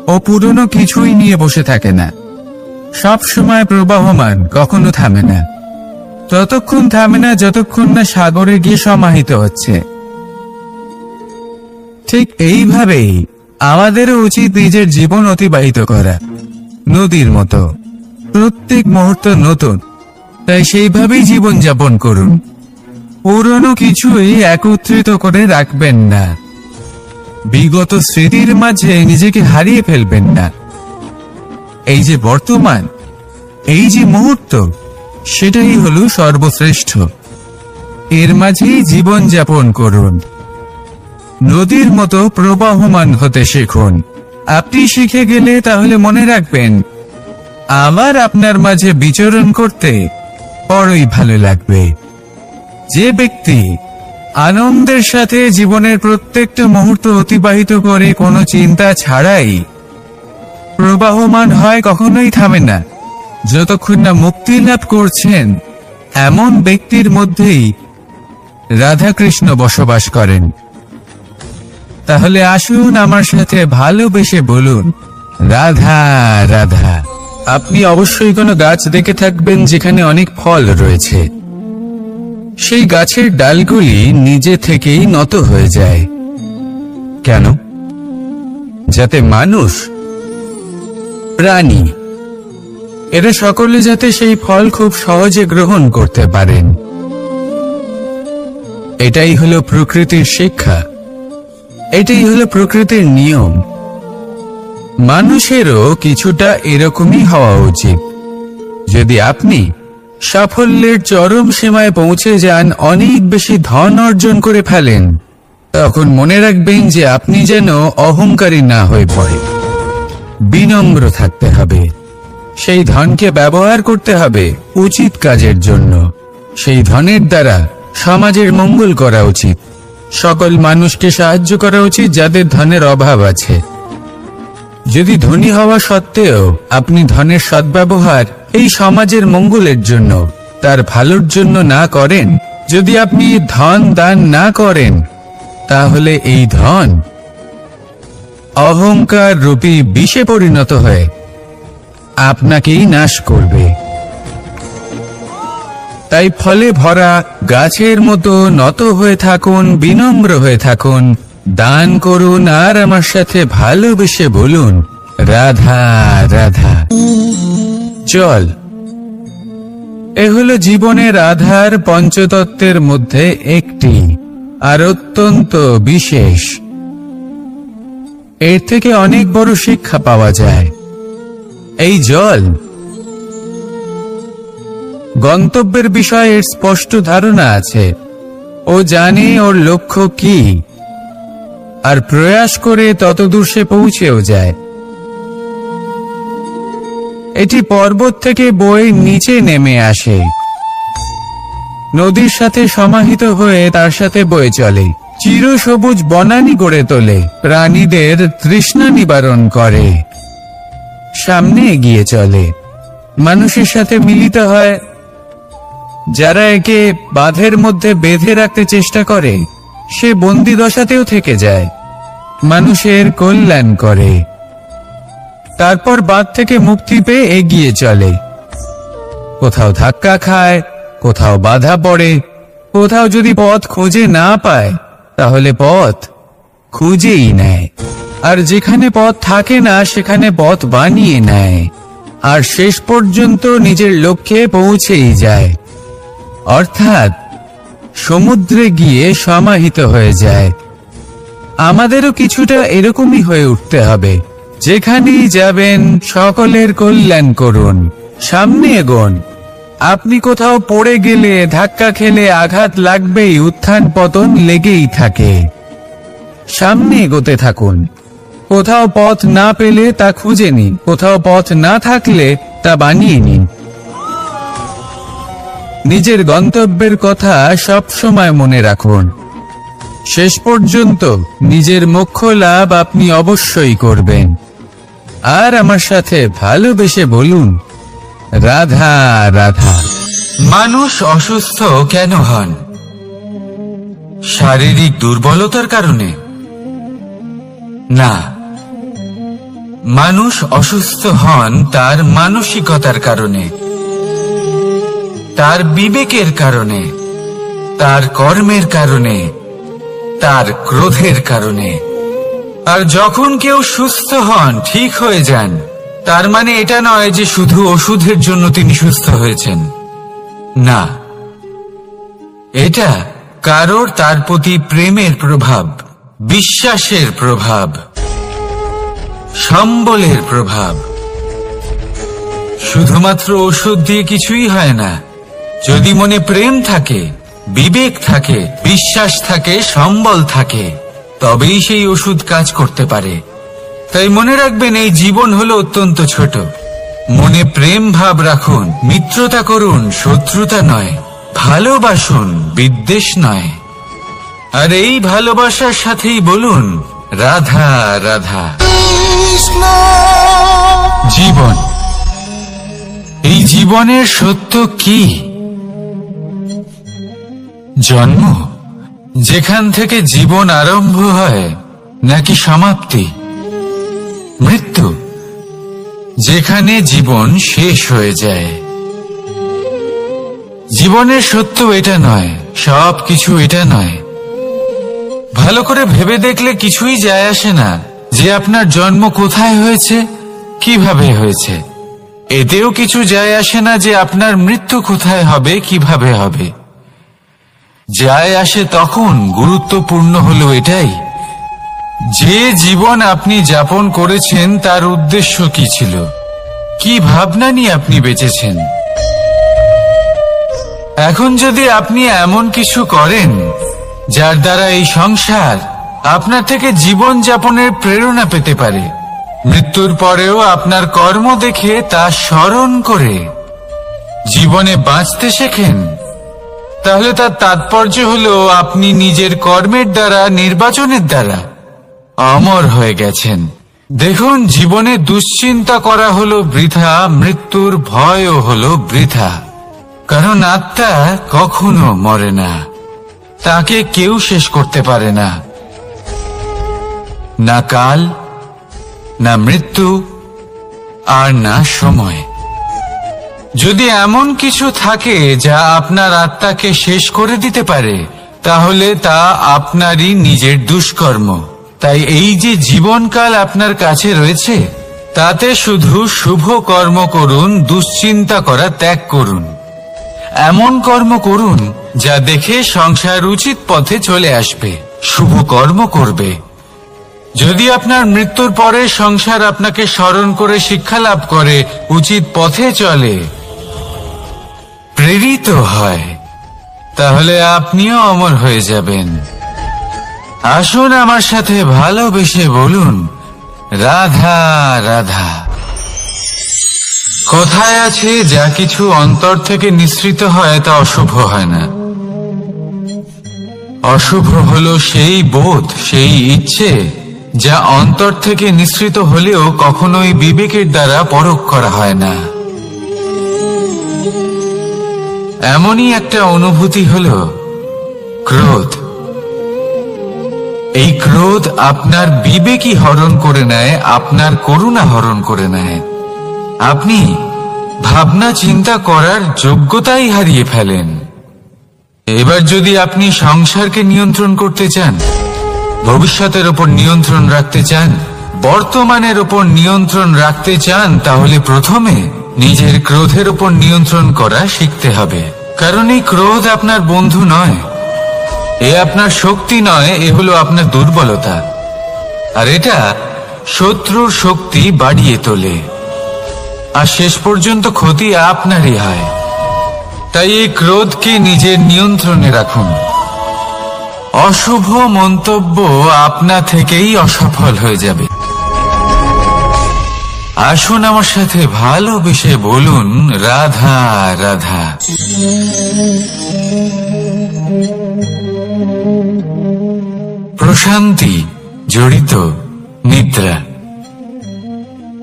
ও পুরনো কিছুই নিয়ে বসে থাকে না। সব সময় প্রবাহমান, কখনো থামে না। ততক্ষণ থামে না যতক্ষণ না সাগরে গিয়ে সমাহিত হচ্ছে। ঠিক এইভাবেই আমাদেরও উচিত নিজের জীবন অতিবাহিত করা, নদীর মতো। প্রত্যেক মুহূর্ত নতুন, তাই সেইভাবেই জীবন যাপন করুন। পুরনো কিছুই একত্রিত করে রাখবেন না। বিগত স্মৃতির মাঝে নিজেকে হারিয়ে ফেলবেন না। এই যে বর্তমান, এই যে মুহূর্ত, সেটাই হলো সর্বশ্রেষ্ঠ। এর মাঝেই জীবন যাপন করুন। নদীর মতো প্রবাহমান হতে শিখুন। আপনি শিখে গেলে তাহলে মনে রাখবেন, আমার আপনার মাঝে বিচরণ করতে বড়ই ভালো লাগবে। যে ব্যক্তি আনন্দের সাথে জীবনের প্রত্যেকটা মুহূর্ত অতিবাহিত করে কোনো চিন্তা ছাড়াই প্রবাহমান হয়, কখনোই থামে না যতক্ষণ না মুক্তি লাভ করছেন, এমন ব্যক্তির মধ্যেই রাধাকৃষ্ণ বসবাস করেন। তাহলে আসুন আমার সাথে ভালোবেসে বলুন, রাধা রাধা। আপনি অবশ্যই কোনো গাছ দেখে থাকবেন যেখানে অনেক ফল রয়েছে। সেই গাছের ডালগুলি নিজে থেকেই নত হয়ে যায়। কেন? যাতে মানুষ, প্রাণী, এরা সকলে যাতে সেই ফল খুব সহজে গ্রহণ করতে পারেন। এটাই হলো প্রকৃতির শিক্ষা, এটাই হলো প্রকৃতির নিয়ম। মানুষেরও কিছুটা এরকমই হওয়া উচিত। যদি আপনি সাফল্যের চরম সীমায় পৌঁছে যান, অনেক বেশি ধন অর্জন করে ফেলেন, তখন মনে রাখবেন যে আপনি যেন অহংকারী না হয়ে পড়ে। বিনম্র থাকতে হবে। সেই ধনকে ব্যবহার করতে হবে উচিত কাজের জন্য। সেই ধনের দ্বারা সমাজের মঙ্গল করা উচিত। সকল মানুষকে সাহায্য করা উচিত যাদের ধনের অভাব আছে। যদি ধনী হওয়া সত্ত্বেও আপনি ধনের সদ্ব্যবহার এই সমাজের মঙ্গলের জন্য, তার ভালোর জন্য না করেন, যদি আপনি ধন দান না করেন, তাহলে এই ধন অহংকার রূপী বিষে পরিণত হয়ে আপনাকেই নাশ করবে। তাই ফলে ভরা গাছের মতো নত হয়ে থাকুন, বিনম্র হয়ে থাকুন, দান করুন, আর আমার সাথে ভালোবেসে বলুন, রাধা রাধা। চল, এ হলো জীবনের আধার, পঞ্চতত্ত্বের মধ্যে একটি, আর অত্যন্ত বিশেষ। এর থেকে অনেক বড় শিক্ষা পাওয়া যায়। এই জল গন্তব্যের বিষয়ে এর স্পষ্ট ধারণা আছে। ও জানে ওর লক্ষ্য কি, আর প্রয়াস করে ততদূর সে পৌঁছেও যায়। এটি পর্বত থেকে বয়ে নিচে নেমে আসে, নদীর সাথে সমাহিত হয়ে তার সাথে বয়ে চলে, চিরসবুজ বনানী গড়ে তোলে, প্রাণীদের তৃষ্ণা নিবারণ করে, সামনে এগিয়ে চলে, মানুষের সাথে মিলিত হয়। যারা একে বাঁধের মধ্যে বেঁধে রাখতে চেষ্টা করে সে বন্দি দশাতেও থেকে যায়, মানুষের কল্যাণ করে। তারপর বাঁধ থেকে মুক্তি পেয়ে এগিয়ে চলে, কোথাও ধাক্কা খায়, কোথাও বাধা পড়ে, কোথাও যদি পথ খুঁজে না পায় তাহলে পথ খুঁজেই নেয়, আর যেখানে পথ থাকে না সেখানে পথ বানিয়ে নেয়, আর শেষ পর্যন্ত নিজের লক্ষ্যে পৌঁছেই যায়, অর্থাৎ সমুদ্রে গিয়ে সমাহিত হয়ে যায়। আমাদেরও কিছুটা এরকমই হয়ে উঠতে হবে। যেখানেই যাবেন সকলের কল্যাণ করুন, সামনে এগোন। আপনি কোথাও পড়ে গেলে, ধাক্কা খেলে আঘাত লাগবেই, উত্থান পতন লেগেই থাকে। সামনে এগোতে থাকুন। কোথাও পথ না পেলে তা খুঁজে নিন, কোথাও পথ না থাকলে তা বানিয়ে নিন। নিজের গন্তব্যের কথা সব সময় মনে রাখুন। শেষ পর্যন্ত নিজের মোক্ষ লাভ আপনি অবশ্যই করবেন। আর আমার সাথে ভালোবেসে বলুন, রাধা রাধা। মানুষ অসুস্থ কেন হন? শারীরিক দুর্বলতার কারণে? না, মানুষ অসুস্থ হন তার মানসিকতার কারণে, তার বিবেকের কারণে, তার কর্মের কারণে, তার ক্রোধের কারণে। আর যখন কেউ সুস্থ হন, ঠিক হয়ে যান, তার মানে এটা নয় যে শুধু ওষুধের জন্য তিনি সুস্থ হয়েছেন। না, এটা কারোর তার প্রতি প্রেমের প্রভাব, বিশ্বাসের প্রভাব, সম্বলের প্রভাব। শুধুমাত্র ওষুধ দিয়ে কিছুই হয় না। যদি মনে প্রেম থাকে, বিবেক থাকে, বিশ্বাস থাকে, সম্বল থাকে, তবেই সেই ওষুধ কাজ করতে পারে। তাই মনে রাখবেন, এই জীবন হলো অত্যন্ত ছোট। মনে প্রেম ভাব রাখুন, মিত্রতা করুন, শত্রুতা নয়, ভালোবাসুন, বিদ্বেষ নয়। আর এই ভালোবাসার সাথেই বলুন, রাধা রাধা। জীবন, এই জীবনের সত্য কি? জন্ম, যেখান থেকে জীবন আরম্ভ হয়, নাকি সমাপ্তি? মৃত্যু, যেখানে জীবন শেষ হয়ে যায়। জীবনের সত্য এটা নয়, সবকিছু এটা নয়। ভালো করে ভেবে দেখলে কিছুই যায় আসে না যে আপনার জন্ম কোথায় হয়েছে, কিভাবে হয়েছে। এতেও কিছু যায় আসে না যে আপনার মৃত্যু কোথায় হবে, কিভাবে হবে। যায় আসে তখন, গুরুত্বপূর্ণ হলো এটাই যে জীবন আপনি যাপন করেছেন তার উদ্দেশ্য কি ছিল, কি ভাবনা নিয়ে আপনি বেঁচেছেন। এখন যদি আপনি এমন কিছু করেন যার দ্বারা এই সংসার আপনার থেকে জীবন যাপনের প্রেরণা পেতে পারে, মৃত্যুর পরেও আপনার কর্ম দেখে তা স্মরণ করে জীবনে বাঁচতে শেখেন, তাহলে তার তাৎপর্য হলো আপনি নিজের কর্মের দ্বারা, নির্বাচনের দ্বারা অমর হয়ে গেছেন। দেখুন, জীবনে দুশ্চিন্তা করা হলো বৃথা, মৃত্যুর ভয়ও হলো বৃথা। কারণ আত্মা কখনো মরে না, তাকে কেউ শেষ করতে পারে না। না কাল, না মৃত্যু, আর না সময়। যদি এমন কিছু থাকে যা আপনার আত্মাকে শেষ করে দিতে পারে, তাহলে তা আপনারই নিজের দুষ্কর্ম। তাই এই যে জীবনকাল আপনার কাছে রয়েছে, তাতে শুধু শুভ কর্ম করুন, দুশ্চিন্তা করা ত্যাগ করুন। এমন কর্ম করুন যা দেখে সংসার উচিত পথে চলে আসবে, শুভ কর্ম করবে। যদি আপনার মৃত্যুর পরে সংসার আপনাকে স্মরণ করে শিক্ষা লাভ করে, উচিত পথে চলে, প্রেরিত হয়, তাহলে আপনিও অমর হয়ে যাবেন। আসুন আমার সাথে ভালোবেসে বলুন, রাধা রাধা। কথায় আছে, যা কিছু অন্তর থেকে নিঃসৃত হয় তা অশুভ হয় না। অশুভ হলো সেই বোধ, সেই ইচ্ছে যা অন্তর থেকে নিঃসৃত হলেও কখনোই বিবেকের দ্বারা পরখ করা হয় না। এমনই একটা অনুভূতি হলো ক্রোধ। এই ক্রোধ আপনার বিবেকই হরণ করে নেয়, আপনার করুণা হরণ করে নেয়। আপনি ভাবনা চিন্তা করার যোগ্যতাই হারিয়ে ফেলেন। এবার যদি আপনি সংসারকে নিয়ন্ত্রণ করতে চান, ভবিষ্যতের ওপর নিয়ন্ত্রণ রাখতে চান, বর্তমানের ওপর নিয়ন্ত্রণ রাখতে চান, তাহলে প্রথমে নিজের ক্রোধের ওপর নিয়ন্ত্রণ করা শিখতে হবে। কারণ এই ক্রোধ আপনার বন্ধু নয়, এ আপনার শক্তি নয়, এ হলো আপনার দুর্বলতা। আর এটা শত্রুর শক্তি বাড়িয়ে তোলে, আর শেষ পর্যন্ত ক্ষতি আপনারই হয়। তাই এই ক্রোধকে নিজের নিয়ন্ত্রণে রাখুন। অশুভ মন্তব্য আপনা থেকেই অসফল হয়ে যাবে। আসুন আমার সাথে ভালোবেসে বলুন, রাধা রাধা। প্রশান্তি জড়িত নিদ্রা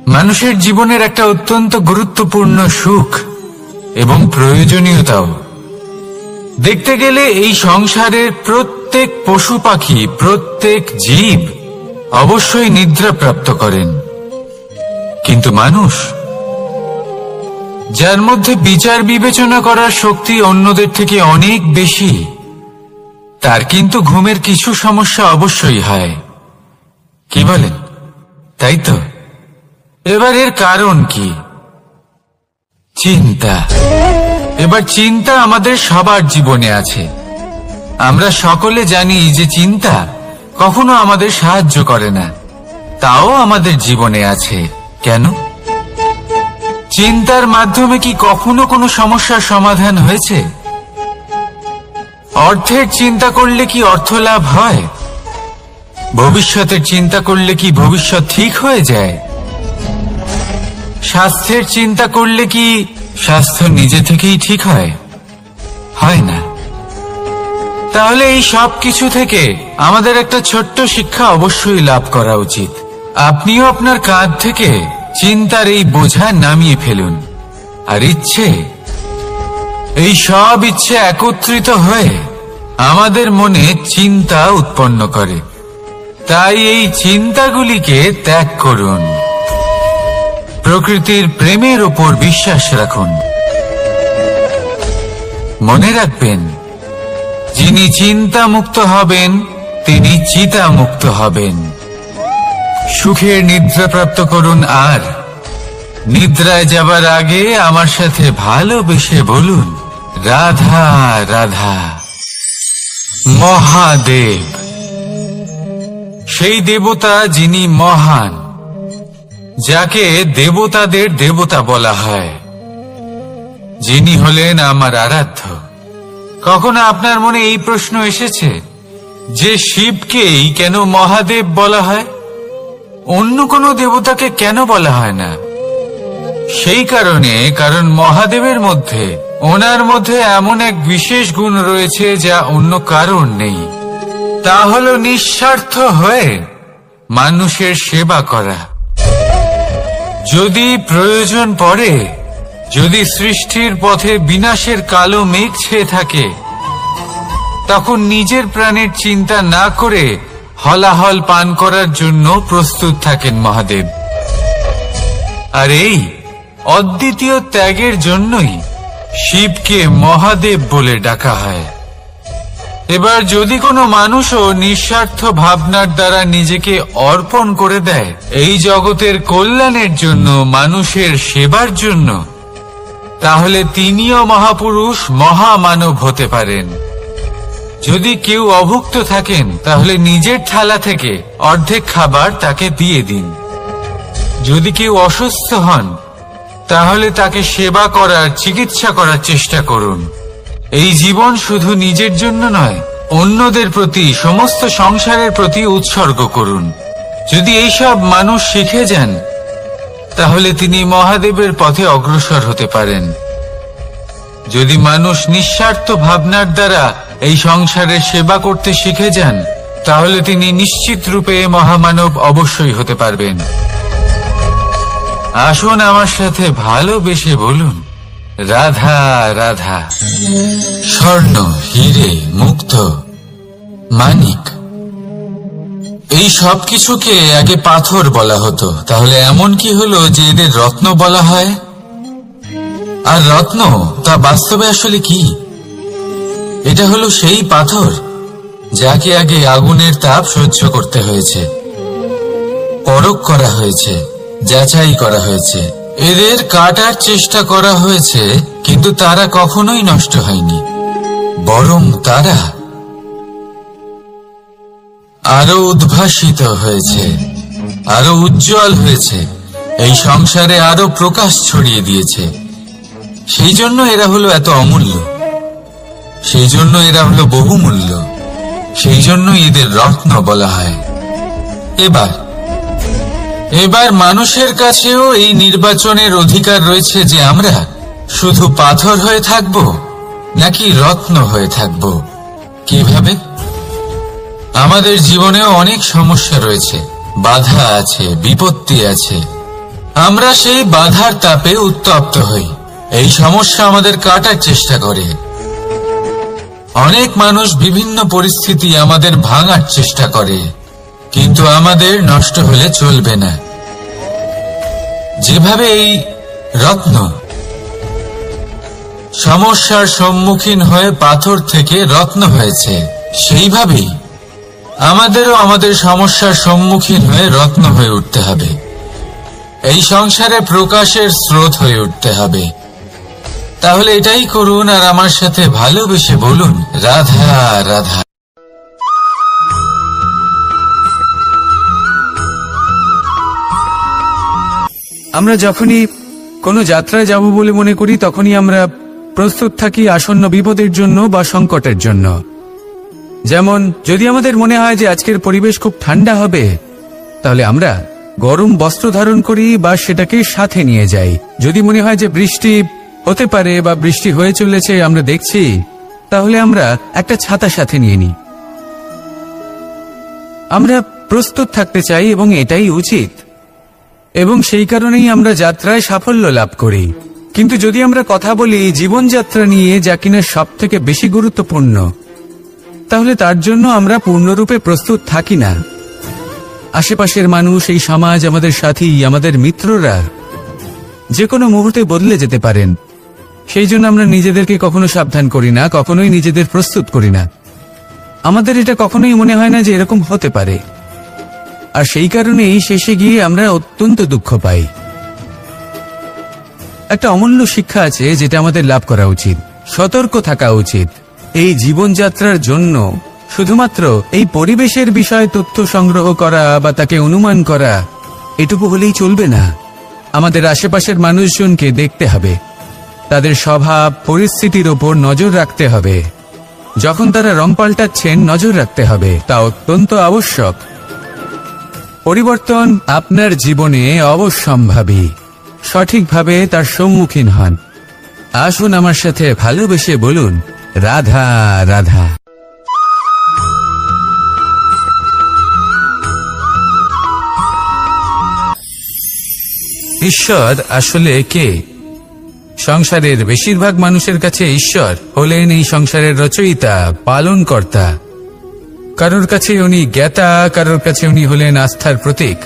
মানুষের জীবনের একটা অত্যন্ত গুরুত্বপূর্ণ সুখ এবং প্রয়োজনীয়তাও। দেখতে গেলে এই সংসারের প্রত্যেক পশু পাখি, প্রত্যেক জীব অবশ্যই নিদ্রা প্রাপ্ত করেন, কিন্তু মানুষ, যার মধ্যে বিচার বিবেচনা করার শক্তি অন্যদের থেকে অনেক বেশি, তার কিন্তু ঘুমের কিছু সমস্যা অবশ্যই হয়। কি বলেন? তাই তো। এবার এর কারণ কি? চিন্তা। এবার চিন্তা আমাদের সবার জীবনে আছে। আমরা সকলে জানি যে চিন্তা কখনো আমাদের সাহায্য করে না, তাও আমাদের জীবনে আছে। কেন? চিন্তার মাধ্যমে কি কখনো কোনো সমস্যার সমাধান হয়েছে? অর্থের চিন্তা করলে কি অর্থ লাভ হয়? ভবিষ্যতের চিন্তা করলে কি ভবিষ্যৎ ঠিক হয়ে যায়? স্বাস্থ্যের চিন্তা করলে কি স্বাস্থ্য নিজে থেকেই ঠিক হয়? হয় না। তাহলে এই সব কিছু থেকে আমাদের একটা ছোট্ট শিক্ষা অবশ্যই লাভ করা উচিত। আপনিও আপনার কাঁধ থেকে চিন্তার এই বোঝা নামিয়ে ফেলুন। আর ইচ্ছে, এই সব ইচ্ছে একত্রিত হয়ে আমাদের মনে চিন্তা উৎপন্ন করে। তাই এই চিন্তাগুলিকে ত্যাগ করুন। প্রকৃতির প্রেমের ওপর বিশ্বাস রাখুন। মনে রাখবেন, যিনি চিন্তা মুক্ত হবেন তিনি চিতা মুক্ত হবেন। সুখের নিদ্রা প্রাপ্ত করুন, আর নিদ্রায় যাবার আগে আমার সাথে ভালোবেসে বলুন, রাধা রাধা। মহাদেব, সেই দেবতা যিনি মহান, যাকে দেবতাদের দেবতা বলা হয়, যিনি হলেন আমার আরাধ্য। কখনো আপনার মনে এই প্রশ্ন এসেছে যে শিবকেই কেন মহাদেব বলা হয়, অন্য কোনো দেবতাকে কেন বলা হয় না? সেই কারণে, কারণ মহাদেবের মধ্যে, ওনার মধ্যে এমন এক বিশেষ গুণ রয়েছে যা অন্য কারোর নেই। তা হলো নিঃস্বার্থ হয়ে মানুষের সেবা করা। যদি প্রয়োজন পড়ে, যদি সৃষ্টির পথে বিনাশের কালো মেঘ ছেয়ে থাকে, তখন নিজের প্রাণের চিন্তা না করে হলাহল পান করার জন্য প্রস্তুত থাকেন মহাদেব। আর এই অদ্বিতীয় ত্যাগের জন্যই শিবকে মহাদেব বলে ডাকা হয়। এবার যদি কোনো মানুষও নিঃস্বার্থ ভাবনার দ্বারা নিজেকে অর্পণ করে দেয় এই জগতের কল্যাণের জন্য, মানুষের সেবার জন্য, তাহলে তিনিও মহাপুরুষ, মহামানব হতে পারেন। যদি কেউ অভুক্ত থাকেন, তাহলে নিজের থালা থেকে অর্ধেক খাবার তাকে দিয়ে দিন। যদি কেউ অসুস্থ হন, তাহলে তাকে সেবা করার, চিকিৎসা করার চেষ্টা করুন। এই জীবন শুধু নিজের জন্য নয়, অন্যদের প্রতি, সমস্ত সংসারের প্রতি উৎসর্গ করুন। যদি এইসব মানুষ শিখে যান, তাহলে তিনি মহাদেবের পথে অগ্রসর হতে পারেন। যদি মানুষ নিঃস্বার্থ ভাবনার দ্বারা এই সংসারের সেবা করতে শিখে যান, তাহলে তিনি নিশ্চিত রূপে মহামানব অবশ্যই হতে পারবেন। আসুন আমার সাথে ভালোবেসে বলুন, রাধা রাধা। স্বর্ণ, হিরে, মুক্ত, মানিক, এই সব কিছুকে আগে পাথর বলা হতো। তাহলে এমন কি হলো যে এদের রত্ন বলা হয়? আর রত্ন তা বাস্তবে আসলে কি? এটা হলো সেই পাথর যাকে আগে আগুনের তাপ সহ্য করতে হয়েছে, পরখ করা হয়েছে, যাচাই করা হয়েছে, এদের কাটার চেষ্টা করা হয়েছে, কিন্তু তারা কখনোই নষ্ট হয়নি, বরং তারা আরো উদ্ভাসিত হয়েছে, আরো উজ্জ্বল হয়েছে, এই সংসারে আরো প্রকাশ ছড়িয়ে দিয়েছে। সেই জন্য এরা হলো এত অমূল্য, সেই জন্য এরা হলো বহুমূল্য, সেই জন্য এদের রত্ন বলা হয়। এবার মানুষের কাছেও এই নির্বাচনের অধিকার রয়েছে যে আমরা শুধু পাথর হয়ে থাকব নাকি রত্ন হয়ে থাকব। কিভাবে? আমাদের জীবনেও অনেক সমস্যা রয়েছে, বাধা আছে, বিপত্তি আছে। আমরা সেই বাধার তাপে উত্তপ্ত হই, এই সমস্যা আমাদের কাটার চেষ্টা করে। অনেক মানুষ বিভিন্ন পরিস্থিতি আমাদের ভাঙার চেষ্টা করে, কিন্তু আমাদের নষ্ট হলে চলবে না। যেভাবে এই রত্ন সমস্যার সম্মুখীন হয়ে পাথর থেকে রত্ন হয়েছে, সেইভাবেই আমাদেরও আমাদের সমস্যার সম্মুখীন হয়ে রত্ন হয়ে উঠতে হবে, এই সংসারে প্রকাশের স্রোত হয়ে উঠতে হবে। তাহলে এটাই করুন আর আমার সাথে ভালোবেসে বলুন, রাধা রাধা। আমরা যখনই কোনো যাত্রায় যাব বলে মনে করি, তখনই আমরা প্রস্তুত থাকি আসন্ন বিপদের জন্য বা সংকটের জন্য। যেমন যদি আমাদের মনে হয় যে আজকের পরিবেশ খুব ঠান্ডা হবে, তাহলে আমরা গরম বস্ত্র ধারণ করি বা সেটাকে সাথে নিয়ে যাই। যদি মনে হয় যে বৃষ্টি হতে পারে বা বৃষ্টি হয়ে চলেছে, আমরা দেখছি, তাহলে আমরা একটা ছাতা সাথে নিয়ে নিই। আমরা প্রস্তুত থাকতে চাই এবং এটাই উচিত, এবং সেই কারণেই আমরা যাত্রায় সাফল্য লাভ করি। কিন্তু যদি আমরা কথা বলি জীবনযাত্রা নিয়ে, যা কিনা সব থেকে বেশি গুরুত্বপূর্ণ, তাহলে তার জন্য আমরা পূর্ণরূপে প্রস্তুত থাকি না। আশেপাশের মানুষ, এই সমাজ, আমাদের সাথী, আমাদের মিত্ররা যে কোনো মুহূর্তে বদলে যেতে পারেন। সেই জন্য আমরা নিজেদেরকে কখনো সাবধান করি না, কখনোই নিজেদের প্রস্তুত করি না। আমাদের এটা কখনোই মনে হয় না যে এরকম হতে পারে, আর সেই কারণেই শেষে গিয়ে আমরা অত্যন্ত দুঃখ পাই। একটা অমূল্য শিক্ষা আছে যেটা আমাদের লাভ করা উচিত, সতর্ক থাকা উচিত। এই জীবনযাত্রার জন্য শুধুমাত্র এই পরিবেশের বিষয়ে তথ্য সংগ্রহ করা বা তাকে অনুমান করা, এটুকু হলেই চলবে না। আমাদের আশেপাশের মানুষজনকে দেখতে হবে, তাদের স্বভাব পরিস্থিতির ওপর নজর রাখতে হবে। যখন তারা রং পাল্টাচ্ছেন, নজর রাখতে হবে, তা অত্যন্ত আবশ্যক। পরিবর্তন আপনার জীবনে অবশ্যম্ভাবী, সঠিকভাবে তার সম্মুখীন হন। আসুন আমার সাথে ভালোবেসে বলুন, রাধা রাধা। ঈশ্বর আসলে কে? সংসারের বেশিরভাগ মানুষের কাছে ঈশ্বর হলেন এই সংসারের রচয়িতা, পালনকর্তা। কারোর কাছে উনি জ্ঞাতা, কারোর কাছে উনি হলেন আস্থার প্রতীক,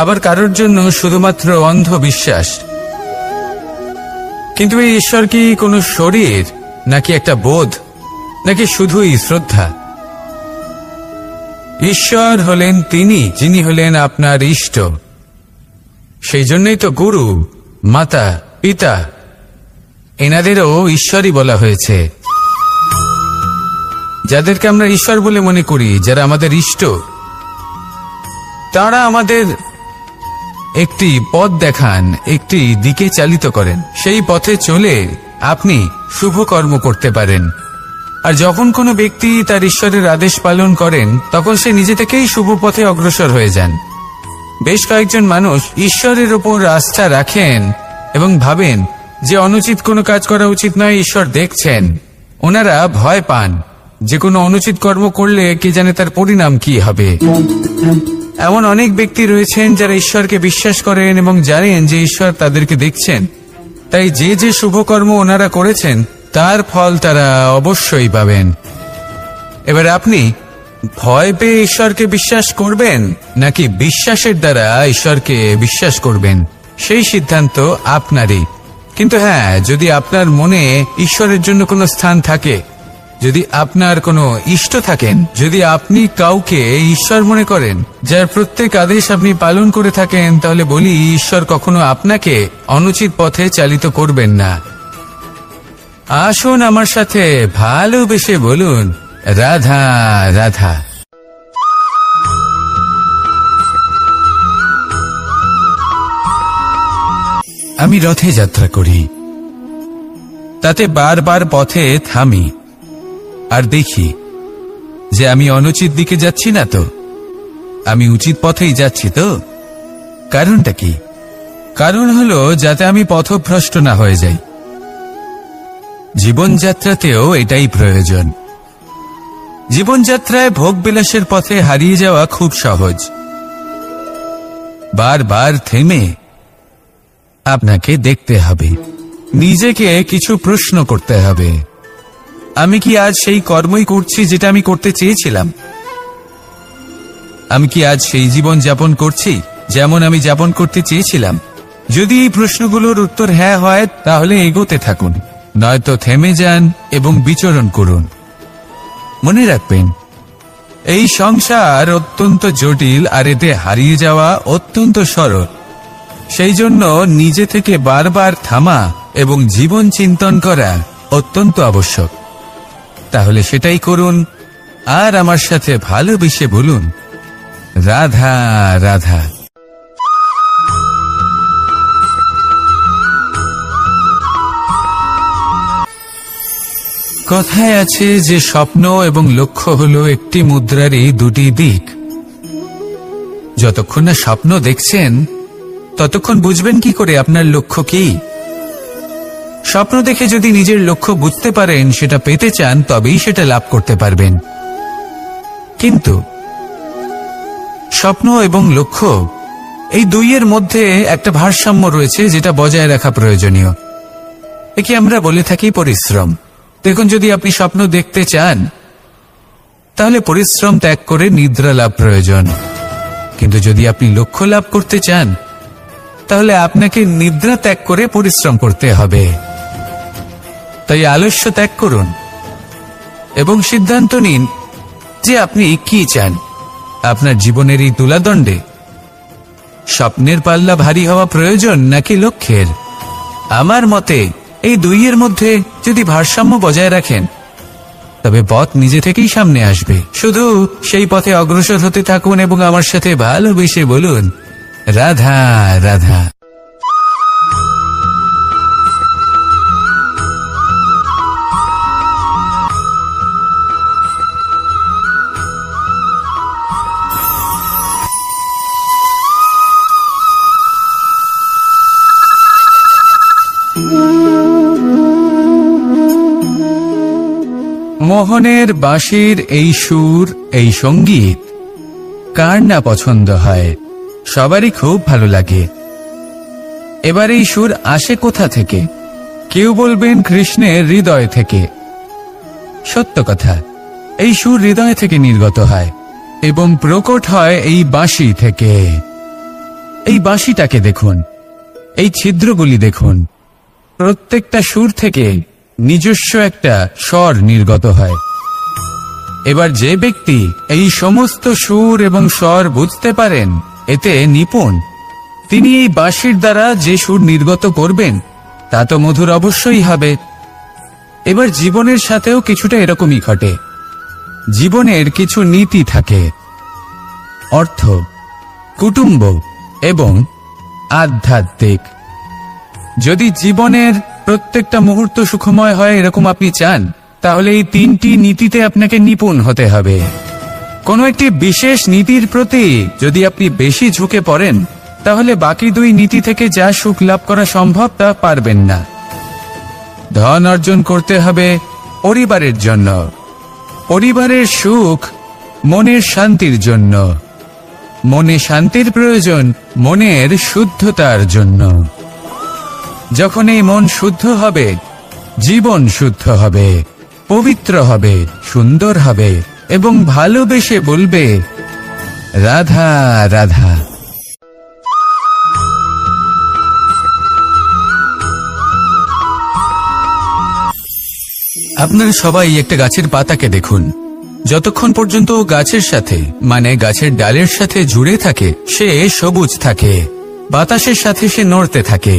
আবার কারোর জন্য শুধুমাত্র অন্ধ বিশ্বাস। কিন্তু এই ঈশ্বর কি কোনো শরীর, নাকি একটা বোধ, নাকি শুধুই শ্রদ্ধা? ঈশ্বর হলেন তিনি যিনি হলেন আপনার ইষ্ট। সেই জন্যই তো গুরু, মাতা, পিতা এনাদেরও ঈশ্বরই বলা হয়েছে। যাদেরকে আমরা ঈশ্বর বলে মনে করি, যারা আমাদের ইষ্ট, তারা আমাদের একটি পথ দেখান, একটি দিকে চালিত করেন। সেই পথে চলে আপনি শুভ কর্ম করতে পারেন। আর যখন কোনো ব্যক্তি তার ঈশ্বরের আদেশ পালন করেন, তখন সে নিজে থেকেই শুভ পথে অগ্রসর হয়ে যান। বেশ কয়েকজন মানুষ ঈশ্বরের উপর আস্থা রাখেন এবং ভাবেন যে অনুচিত কোনো কাজ করা উচিত নয়, ঈশ্বর দেখছেন। ওনারা ভয় পান যে কোনো অনুচিত কর্ম করলে কে জানে তার পরিণাম কি হবে। এমন অনেক ব্যক্তি রয়েছেন যারা ঈশ্বরকে বিশ্বাস করেন এবং জানেন যে ঈশ্বর তাদেরকে দেখছেন, তাই যে যে শুভকর্ম ওনারা করেছেন তার ফল তারা অবশ্যই পাবেন। এবার আপনি ভয় পেয়ে ঈশ্বরকে বিশ্বাস করবেন নাকি বিশ্বাসের দ্বারা ঈশ্বরকে বিশ্বাস করবেন, সেই সিদ্ধান্ত আপনারই। কিন্তু হ্যাঁ, যদি আপনার মনে ঈশ্বরের জন্য কোনো স্থান থাকে, যদি আপনার কোনো ইষ্ট থাকেন, যদি আপনি কাউকে ঈশ্বর মনে করেন যার প্রত্যেক আদেশ আপনি পালন করে থাকেন, তাহলে বলি ঈশ্বর কখনো আপনাকে অনুচিত পথে চালিত করবেন না। আসুন আমার সাথে ভালোবেসে বলুন, রাধা রাধা। আমি রথে যাত্রা করি, তাতে বারবার পথে থামি আর দেখি যে আমি অনুচিত দিকে যাচ্ছি না তো, আমি উচিত পথেই যাচ্ছি তো। কারণটা কি? কারণ হলো যাতে আমি পথভ্রষ্ট না হয়ে যাই। জীবনযাত্রাতেও এটাই প্রয়োজন। জীবনযাত্রায় ভোগবিলাসের পথে হারিয়ে যাওয়া খুব সহজ। বারবার থেমে আপনাকে দেখতে হবে, নিজেকে কিছু প্রশ্ন করতে হবে। আমি কি আজ সেই কর্মই করছি যেটা আমি করতে চেয়েছিলাম? আমি কি আজ সেই জীবন যাপন করছি যেমন আমি যাপন করতে চেয়েছিলাম? যদি এই প্রশ্নগুলোর উত্তর হ্যাঁ হয়, তাহলে এগোতে থাকুন, নয়তো থেমে যান এবং বিচরণ করুন। মনে রাখবেন, এই সংসার অত্যন্ত জটিল আর এতে হারিয়ে যাওয়া অত্যন্ত সরল। সেই জন্য নিজে থেকে বারবার থামা এবং জীবন চিন্তন করা অত্যন্ত আবশ্যক। তাহলে সেটাই করুন আর আমার সাথে ভালোবেসে বলুন, রাধা রাধা। কথায় আছে যে স্বপ্ন এবং লক্ষ্য হলো একটি মুদ্রারই দুটি দিক। যতক্ষণ না স্বপ্ন দেখছেন ততক্ষণ বুঝবেন কি করে আপনার লক্ষ্য কি? স্বপ্ন দেখে যদি নিজের লক্ষ্য বুঝতে পারেন, সেটা পেতে চান, তবেই সেটা লাভ করতে পারবেন। কিন্তু স্বপ্ন এবং লক্ষ্য এই দুইয়ের মধ্যে একটা ভারসাম্য রয়েছে যেটা বজায় রাখা প্রয়োজনীয়। একে আমরা বলে থাকি পরিশ্রম। দেখুন, যদি আপনি স্বপ্ন দেখতে চান তাহলে পরিশ্রম ত্যাগ করে নিদ্রা লাভ প্রয়োজন। কিন্তু যদি আপনি লক্ষ্য লাভ করতে চান তাহলে আপনাকে নিদ্রা ত্যাগ করে পরিশ্রম করতে হবে। তাই আলস্য ত্যাগ করুন এবং সিদ্ধান্ত নিন যে আপনি কি চান আপনার জীবনের এই তুলাদণ্ডে। স্বপ্নের পাল্লা ভারী হওয়া প্রয়োজন নাকি লক্ষ্যের? আমার মতে এই দুইয়ের মধ্যে যদি ভারসাম্য বজায় রাখেন তবে পথ নিজে থেকেই সামনে আসবে। শুধু সেই পথে অগ্রসর হতে থাকুন এবং আমার সাথে ভালোবেসে বলুন, রাধা রাধা। মোহনের বাঁশির এই সুর, এই সঙ্গীত কার না পছন্দ হয়? সবারই খুব ভালো লাগে। এবার এই সুর আসে কোথা থেকে? কেউ বলবেন কৃষ্ণের হৃদয় থেকে। সত্য কথা, এই সুর হৃদয় থেকে নির্গত হয় এবং প্রকট হয় এই বাঁশি থেকে। এই বাঁশিটাকে দেখুন, এই ছিদ্রগুলি দেখুন, প্রত্যেকটা সুর থেকে নিজস্ব একটা স্বর নির্গত হয়। এবার যে ব্যক্তি এই সমস্ত সুর এবং স্বর বুঝতে পারেন, এতে নিপুণ, তিনি এই বাঁশির দ্বারা যে সুর নির্গত করবেন তা তো মধুর অবশ্যই হবে। এবার জীবনের সাথেও কিছুটা এরকমই ঘটে। জীবনের কিছু নীতি থাকে, অর্থ, কুটুম্ব এবং আধ্যাত্মিক। যদি জীবনের প্রত্যেকটা মুহূর্ত সুখময় হয় এরকম আপনি চান, তাহলে এই তিনটি নীতিতে আপনাকে নিপুণ হতে হবে। কোনো একটি বিশেষ নীতির প্রতি যদি আপনি বেশি ঝুঁকে পড়েন, তাহলে বাকি দুই নীতি থেকে যা সুখ লাভ করা সম্ভব তা পারবেন না। ধন অর্জন করতে হবে পরিবারের জন্য, পরিবারের সুখ মনের শান্তির জন্য, মনে শান্তির প্রয়োজন মনের শুদ্ধতার জন্য। যখন এই মন শুদ্ধ হবে, জীবন শুদ্ধ হবে, পবিত্র হবে, সুন্দর হবে এবং ভালোবেসে বলবে রাধা রাধা। আপনারা সবাই একটা গাছের পাতাকে দেখুন। যতক্ষণ পর্যন্ত ও গাছের সাথে মানে গাছের ডালের সাথে জুড়ে থাকে সে সবুজ থাকে, বাতাসের সাথে সে নড়তে থাকে।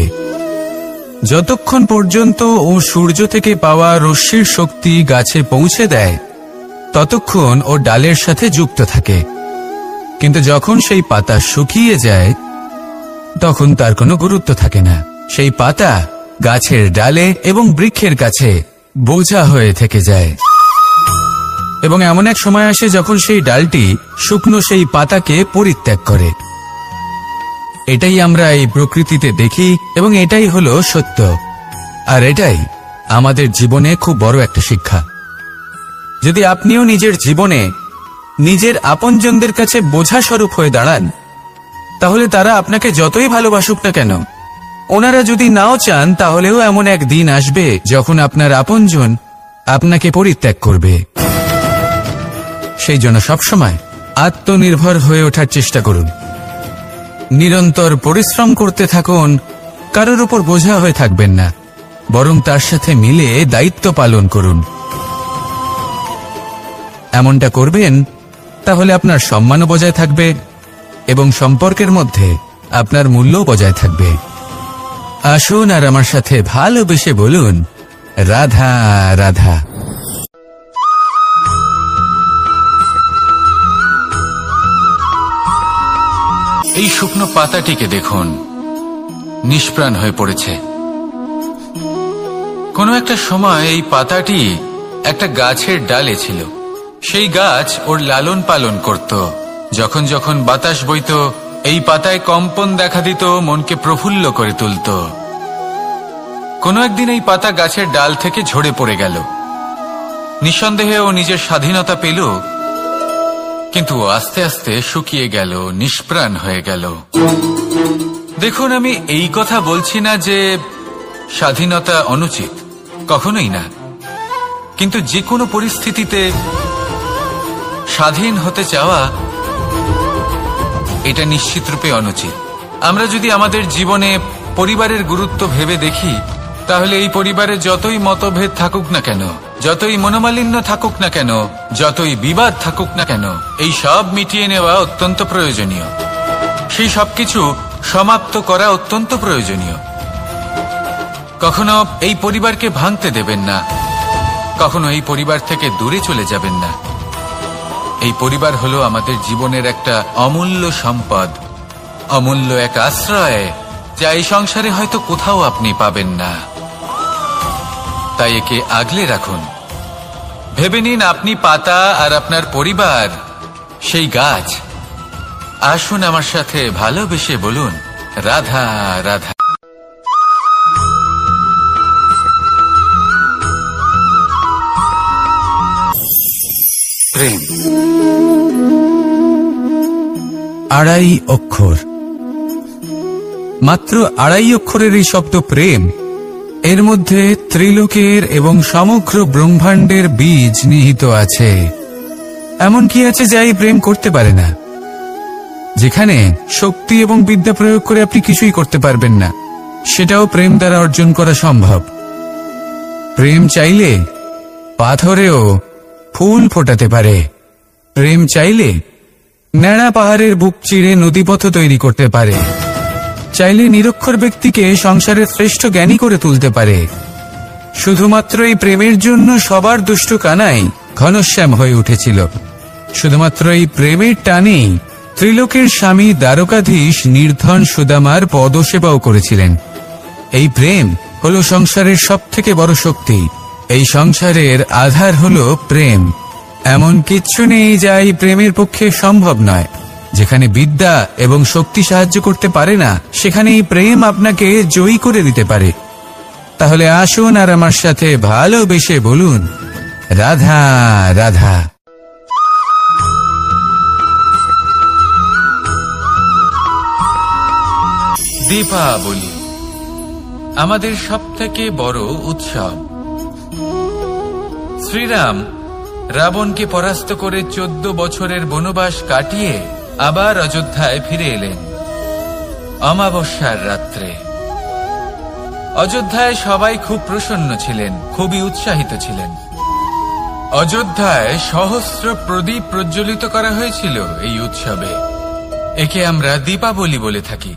যতক্ষণ পর্যন্ত ও সূর্য থেকে পাওয়া রশ্মির শক্তি গাছে পৌঁছে দেয় ততক্ষণ ও ডালের সাথে যুক্ত থাকে। কিন্তু যখন সেই পাতা শুকিয়ে যায় তখন তার কোনো গুরুত্ব থাকে না। সেই পাতা গাছের ডালে এবং বৃক্ষের কাছে বোঝা হয়ে থেকে যায়। এবং এমন এক সময় আসে যখন সেই ডালটি শুকনো সেই পাতাকে পরিত্যাগ করে। এটাই আমরা এই প্রকৃতিতে দেখি এবং এটাই হলো সত্য। আর এটাই আমাদের জীবনে খুব বড় একটা শিক্ষা। যদি আপনিও নিজের জীবনে নিজের আপনজনদের কাছে বোঝা স্বরূপ হয়ে দাঁড়ান, তাহলে তারা আপনাকে যতই ভালোবাসুক না কেন, ওনারা যদি নাও চান তাহলেও এমন এক দিন আসবে যখন আপনার আপনজন আপনাকে পরিত্যাগ করবে। সেই জন্য সবসময় আত্মনির্ভর হয়ে ওঠার চেষ্টা করুন, নিরন্তর পরিশ্রম করতে থাকুন, কারোর উপর বোঝা হয়ে থাকবেন না, বরং তার সাথে মিলে দায়িত্ব পালন করুন। এমনটা করবেন তাহলে আপনার সম্মানও বজায় থাকবে এবং সম্পর্কের মধ্যে আপনার মূল্যও বজায় থাকবে। আসুন আর আমার সাথে ভালোবেসে বলুন রাধা রাধা। এই শুকনো পাতাটিকে দেখুন, নিষ্প্রাণ হয়ে পড়েছে। কোনো একটা সময় এই পাতাটি একটা গাছের ডালে ছিল। সেই গাছ ওর লালন পালন করত। যখন যখন বাতাস বইত এই পাতায় কম্পন দেখা দিত, মনকে প্রফুল্ল করে তুলত। কোনো একদিন এই পাতা গাছের ডাল থেকে ঝরে পড়ে গেল। নিঃসন্দেহে ও নিজের স্বাধীনতা পেল, কিন্তু আস্তে আস্তে শুকিয়ে গেল, নিষ্প্রাণ হয়ে গেল। দেখুন, আমি এই কথা বলছি না যে স্বাধীনতা অনুচিত, কখনোই না। কিন্তু যে কোনো পরিস্থিতিতে স্বাধীন হতে চাওয়া এটা নিশ্চিতরূপে অনুচিত। আমরা যদি আমাদের জীবনে পরিবারের গুরুত্ব ভেবে দেখি, তাহলে এই পরিবারে যতই মতভেদ থাকুক না কেন, যতই মনোমালিন্য থাকুক না কেন, যতই বিবাদ থাকুক না কেন, এই সব মিটিয়ে নেওয়া অত্যন্ত প্রয়োজনীয়। সেই সবকিছু সমাপ্ত করা অত্যন্ত প্রয়োজনীয়। কখনো এই পরিবারকে ভাঙতে দেবেন না, কখনো এই পরিবার থেকে দূরে চলে যাবেন না। এই পরিবার হলো আমাদের জীবনের একটা অমূল্য সম্পদ, অমূল্য এক আশ্রয়, যা এই সংসারে হয়তো কোথাও আপনি পাবেন না। তাই একে আগলে রাখুন। ভেবে নিন আপনি পাতা আর আপনার পরিবার সেই গাছ। আসুন আমার সাথে ভালোবেসে বলুন রাধা রাধা। প্রেম আড়াই অক্ষর, মাত্র আড়াই অক্ষরের এই শব্দ প্রেম, এর মধ্যে ত্রিলোকের এবং সমগ্র ব্রহ্মাণ্ডের বীজ নিহিত আছে। এমন কি আছে যা এই প্রেম করতে পারে না? যেখানে শক্তি এবং বিদ্যা প্রয়োগ করে আপনি কিছুই করতে পারবেন না, সেটাও প্রেম দ্বারা অর্জন করা সম্ভব। প্রেম চাইলে পাথরেও ফুল ফোটাতে পারে। প্রেম চাইলে ন্যাড়া পাহাড়ের বুক চিরে নদীপথ তৈরি করতে পারে। চাইলে নিরক্ষর ব্যক্তিকে সংসারের শ্রেষ্ঠ জ্ঞানী করে তুলতে পারে। শুধুমাত্র এই প্রেমের জন্য সবার দুষ্টু কানাই ঘনশ্যাম হয়ে উঠেছিল। শুধুমাত্র এই প্রেমের টানেই ত্রিলোকের স্বামী দ্বারকাধীশ নির্ধন সুদামার পদসেবাও করেছিলেন। এই প্রেম হলো সংসারের সবথেকে বড় শক্তি। এই সংসারের আধার হলো প্রেম। এমন কিচ্ছু নেই যা এই প্রেমের পক্ষে সম্ভব নয়। যেখানে বিদ্যা এবং শক্তি সাহায্য করতে পারে না, সেখানে এই প্রেম আপনাকে জয়ী করে দিতে পারে। তাহলে আসুন আর আমার সাথে ভালোবেসে বলুন, রাধা রাধা। দীপাবলি আমাদের সবথেকে বড় উৎসব। শ্রীরাম রাবণকে পরাস্ত করে 14 বছরের বনবাস কাটিয়ে আবার অযোধ্যায় ফিরে এলেন অমাবস্যার রাত্রে। অযোধ্যায় সবাই খুব প্রসন্ন ছিলেন, খুবই উৎসাহিত ছিলেন। অযোধ্যায় সহস্র প্রদীপ প্রজ্বলিত করা হয়েছিল এই উৎসবে। একে আমরা দীপাবলি বলে থাকি।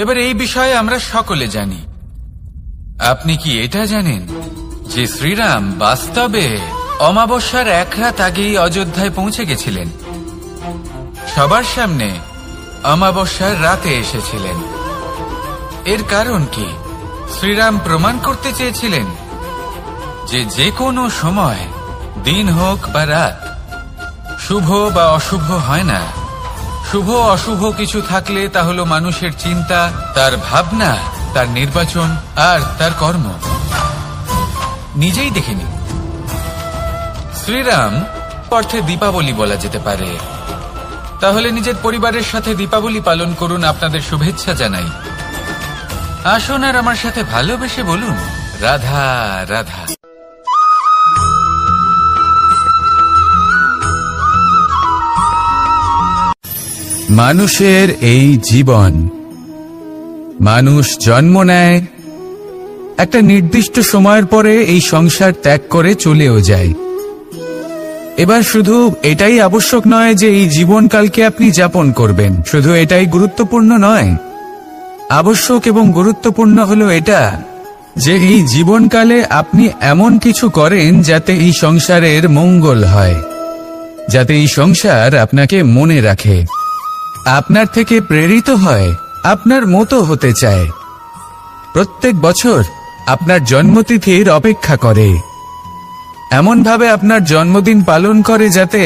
এবার এই বিষয়ে আমরা সকলে জানি। আপনি কি এটা জানেন যে শ্রীরাম বাস্তবে অমাবস্যার এক রাত আগেই অযোধ্যায় পৌঁছে গেছিলেন? সবার সামনে অমাবস্যার রাতে এসেছিলেন। এর কারণ কি? শ্রীরাম প্রমাণ করতে চেয়েছিলেন যে যে কোনো সময়, দিন হোক বা রাত, শুভ বা অশুভ হয় না। শুভ অশুভ কিছু থাকলে তা হলো মানুষের চিন্তা, তার ভাবনা, তার নির্বাচন আর তার কর্ম। নিজেই দেখে নিন। শ্রীরাম অর্থে দীপাবলি বলা যেতে পারে। তাহলে নিজের পরিবারের সাথে দীপাবলি পালন করুন। আপনাদের শুভেচ্ছা জানাই। আসুন আর আমার সাথে ভালোবেসে বলুন, রাধা রাধা। মানুষের এই জীবন, মানুষ জন্ম নেয়, একটা নির্দিষ্ট সময়ের পরে এই সংসার ত্যাগ করে চলেও যায়। এবার শুধু এটাই আবশ্যক নয় যে এই জীবনকালকে আপনি যাপন করবেন, শুধু এটাই গুরুত্বপূর্ণ নয়। আবশ্যক এবং গুরুত্বপূর্ণ হলো এটা যে এই জীবনকালে আপনি এমন কিছু করেন যাতে এই সংসারের মঙ্গল হয়, যাতে এই সংসার আপনাকে মনে রাখে, আপনার থেকে প্রেরিত হয়, আপনার মতো হতে চায়। প্রত্যেক বছর আপনার জন্মতিথির অপেক্ষা করে, এমনভাবে আপনার জন্মদিন পালন করে যাতে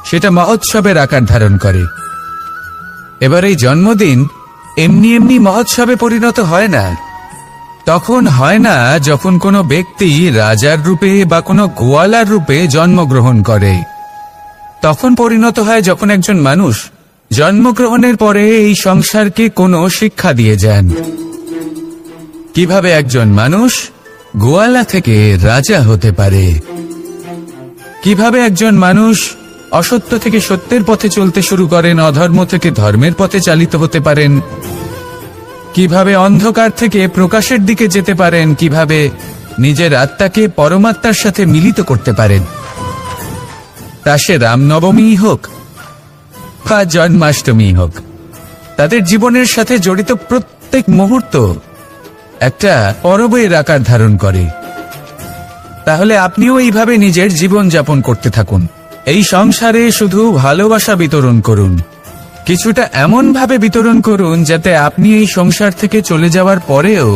সেটা মহোৎসবের আকার ধারণ করে। এবার এই জন্মদিন এমনি এমনি মহোৎসবে পরিণত হয় না। তখন হয় না যখন কোনো ব্যক্তি রাজার রূপে বা কোনো গোয়ালার রূপে জন্মগ্রহণ করে। তখন পরিণত হয় যখন একজন মানুষ জন্মগ্রহণের পরে এই সংসারকে কোনো শিক্ষা দিয়ে যান। কিভাবে একজন মানুষ গোয়ালা থেকে রাজা হতে পারে, কিভাবে একজন মানুষ অসত্য থেকে সত্যের পথে চলতে শুরু করেন, অধর্ম থেকে ধর্মের পথে চালিত হতে পারেন, কিভাবে অন্ধকার থেকে প্রকাশের দিকে যেতে পারেন, কিভাবে নিজের আত্মাকে পরমাত্মার সাথে মিলিত করতে পারেন। তা সে রামনবমী হোক বা জন্মাষ্টমী হোক, তাদের জীবনের সাথে জড়িত প্রত্যেক মুহূর্ত একটা পরবের আকার ধারণ করে। তাহলে আপনিও এইভাবে নিজের জীবন যাপন করতে থাকুন। এই সংসারে শুধু ভালোবাসা বিতরণ করুন, কিছুটা এমন ভাবে বিতরণ করুন যাতে আপনি এই সংসার থেকে চলে যাওয়ার পরেও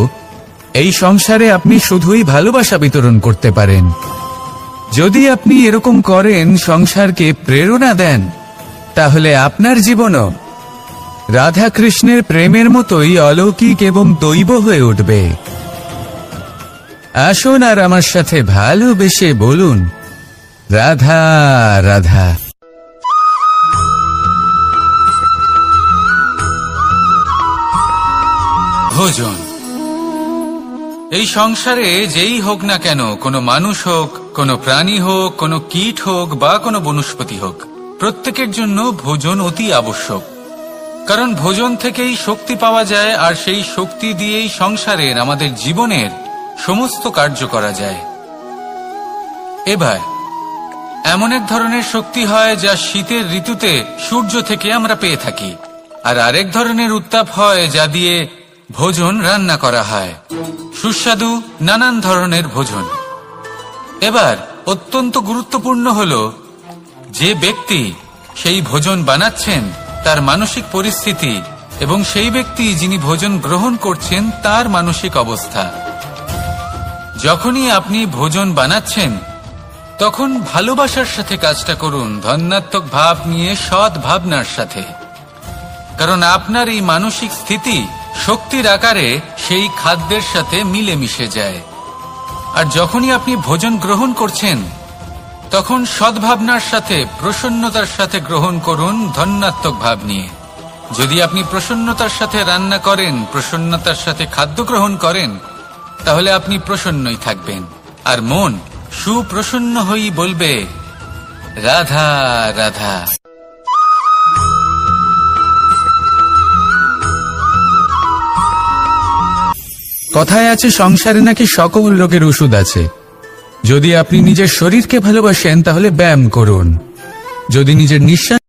এই সংসারে আপনি শুধুই ভালোবাসা বিতরণ করতে পারেন। যদি আপনি এরকম করেন, সংসারকে প্রেরণা দেন, তাহলে আপনার জীবনও রাধা কৃষ্ণের প্রেমের মতোই অলৌকিক এবং দৈব হয়ে উঠবে। আসুন আর আমার সাথে ভালোবেসে বলুন, রাধা রাধা। ভোজন। এই সংসারে যেই হোক না কেন, কোনো মানুষ হোক, কোনো প্রাণী হোক, কোনো কীট হোক বা কোনো বনস্পতি হোক, প্রত্যেকের জন্য ভোজন অতি আবশ্যক। কারণ ভোজন থেকেই শক্তি পাওয়া যায়, আর সেই শক্তি দিয়েই সংসারের, আমাদের জীবনের সমস্ত কার্য করা যায়। এবার এমন এক ধরনের শক্তি হয় যা শীতের ঋতুতে সূর্য থেকে আমরা পেয়ে থাকি, আর আরেক ধরনের উত্তাপ হয় যা দিয়ে ভোজন রান্না করা হয়, সুস্বাদু নানান ধরনের ভোজন। এবার অত্যন্ত গুরুত্বপূর্ণ হলো যে ব্যক্তি সেই ভোজন বানাচ্ছেন তার মানসিক পরিস্থিতি এবং সেই ব্যক্তি যিনি ভোজন গ্রহণ করছেন তার মানসিক অবস্থা। যখনই আপনি ভোজন বানাচ্ছেন তখন ভালোবাসার সাথে কাজটা করুন, ধনাত্মক ভাব নিয়ে, সৎ ভাবনার সাথে। কারণ আপনার এই মানসিক স্থিতি শক্তির আকারে সেই খাদ্যের সাথে মিলেমিশে যায়। আর যখনই আপনি ভোজন গ্রহণ করছেন, তখন সদ্ভাবনার সাথে, প্রসন্নতার সাথে গ্রহণ করুন, ধনাত্মক ভাব নিয়ে। যদি আপনি প্রসন্নতার সাথে রান্না করেন, প্রসন্নতার সাথে খাদ্য গ্রহণ করেন, তাহলে আপনি প্রসন্নই থাকবেন। আর মন সুপ্রসন্ন হয়েই বলবে, রাধা রাধা। কথায় আছে সংসারে নাকি সকল রোগের ওষুধ আছে। যদি আপনি নিজের শরীরকে ভালোবাসেন তাহলে ব্যায়াম করুন। যদি নিজের নিঃশ্বাস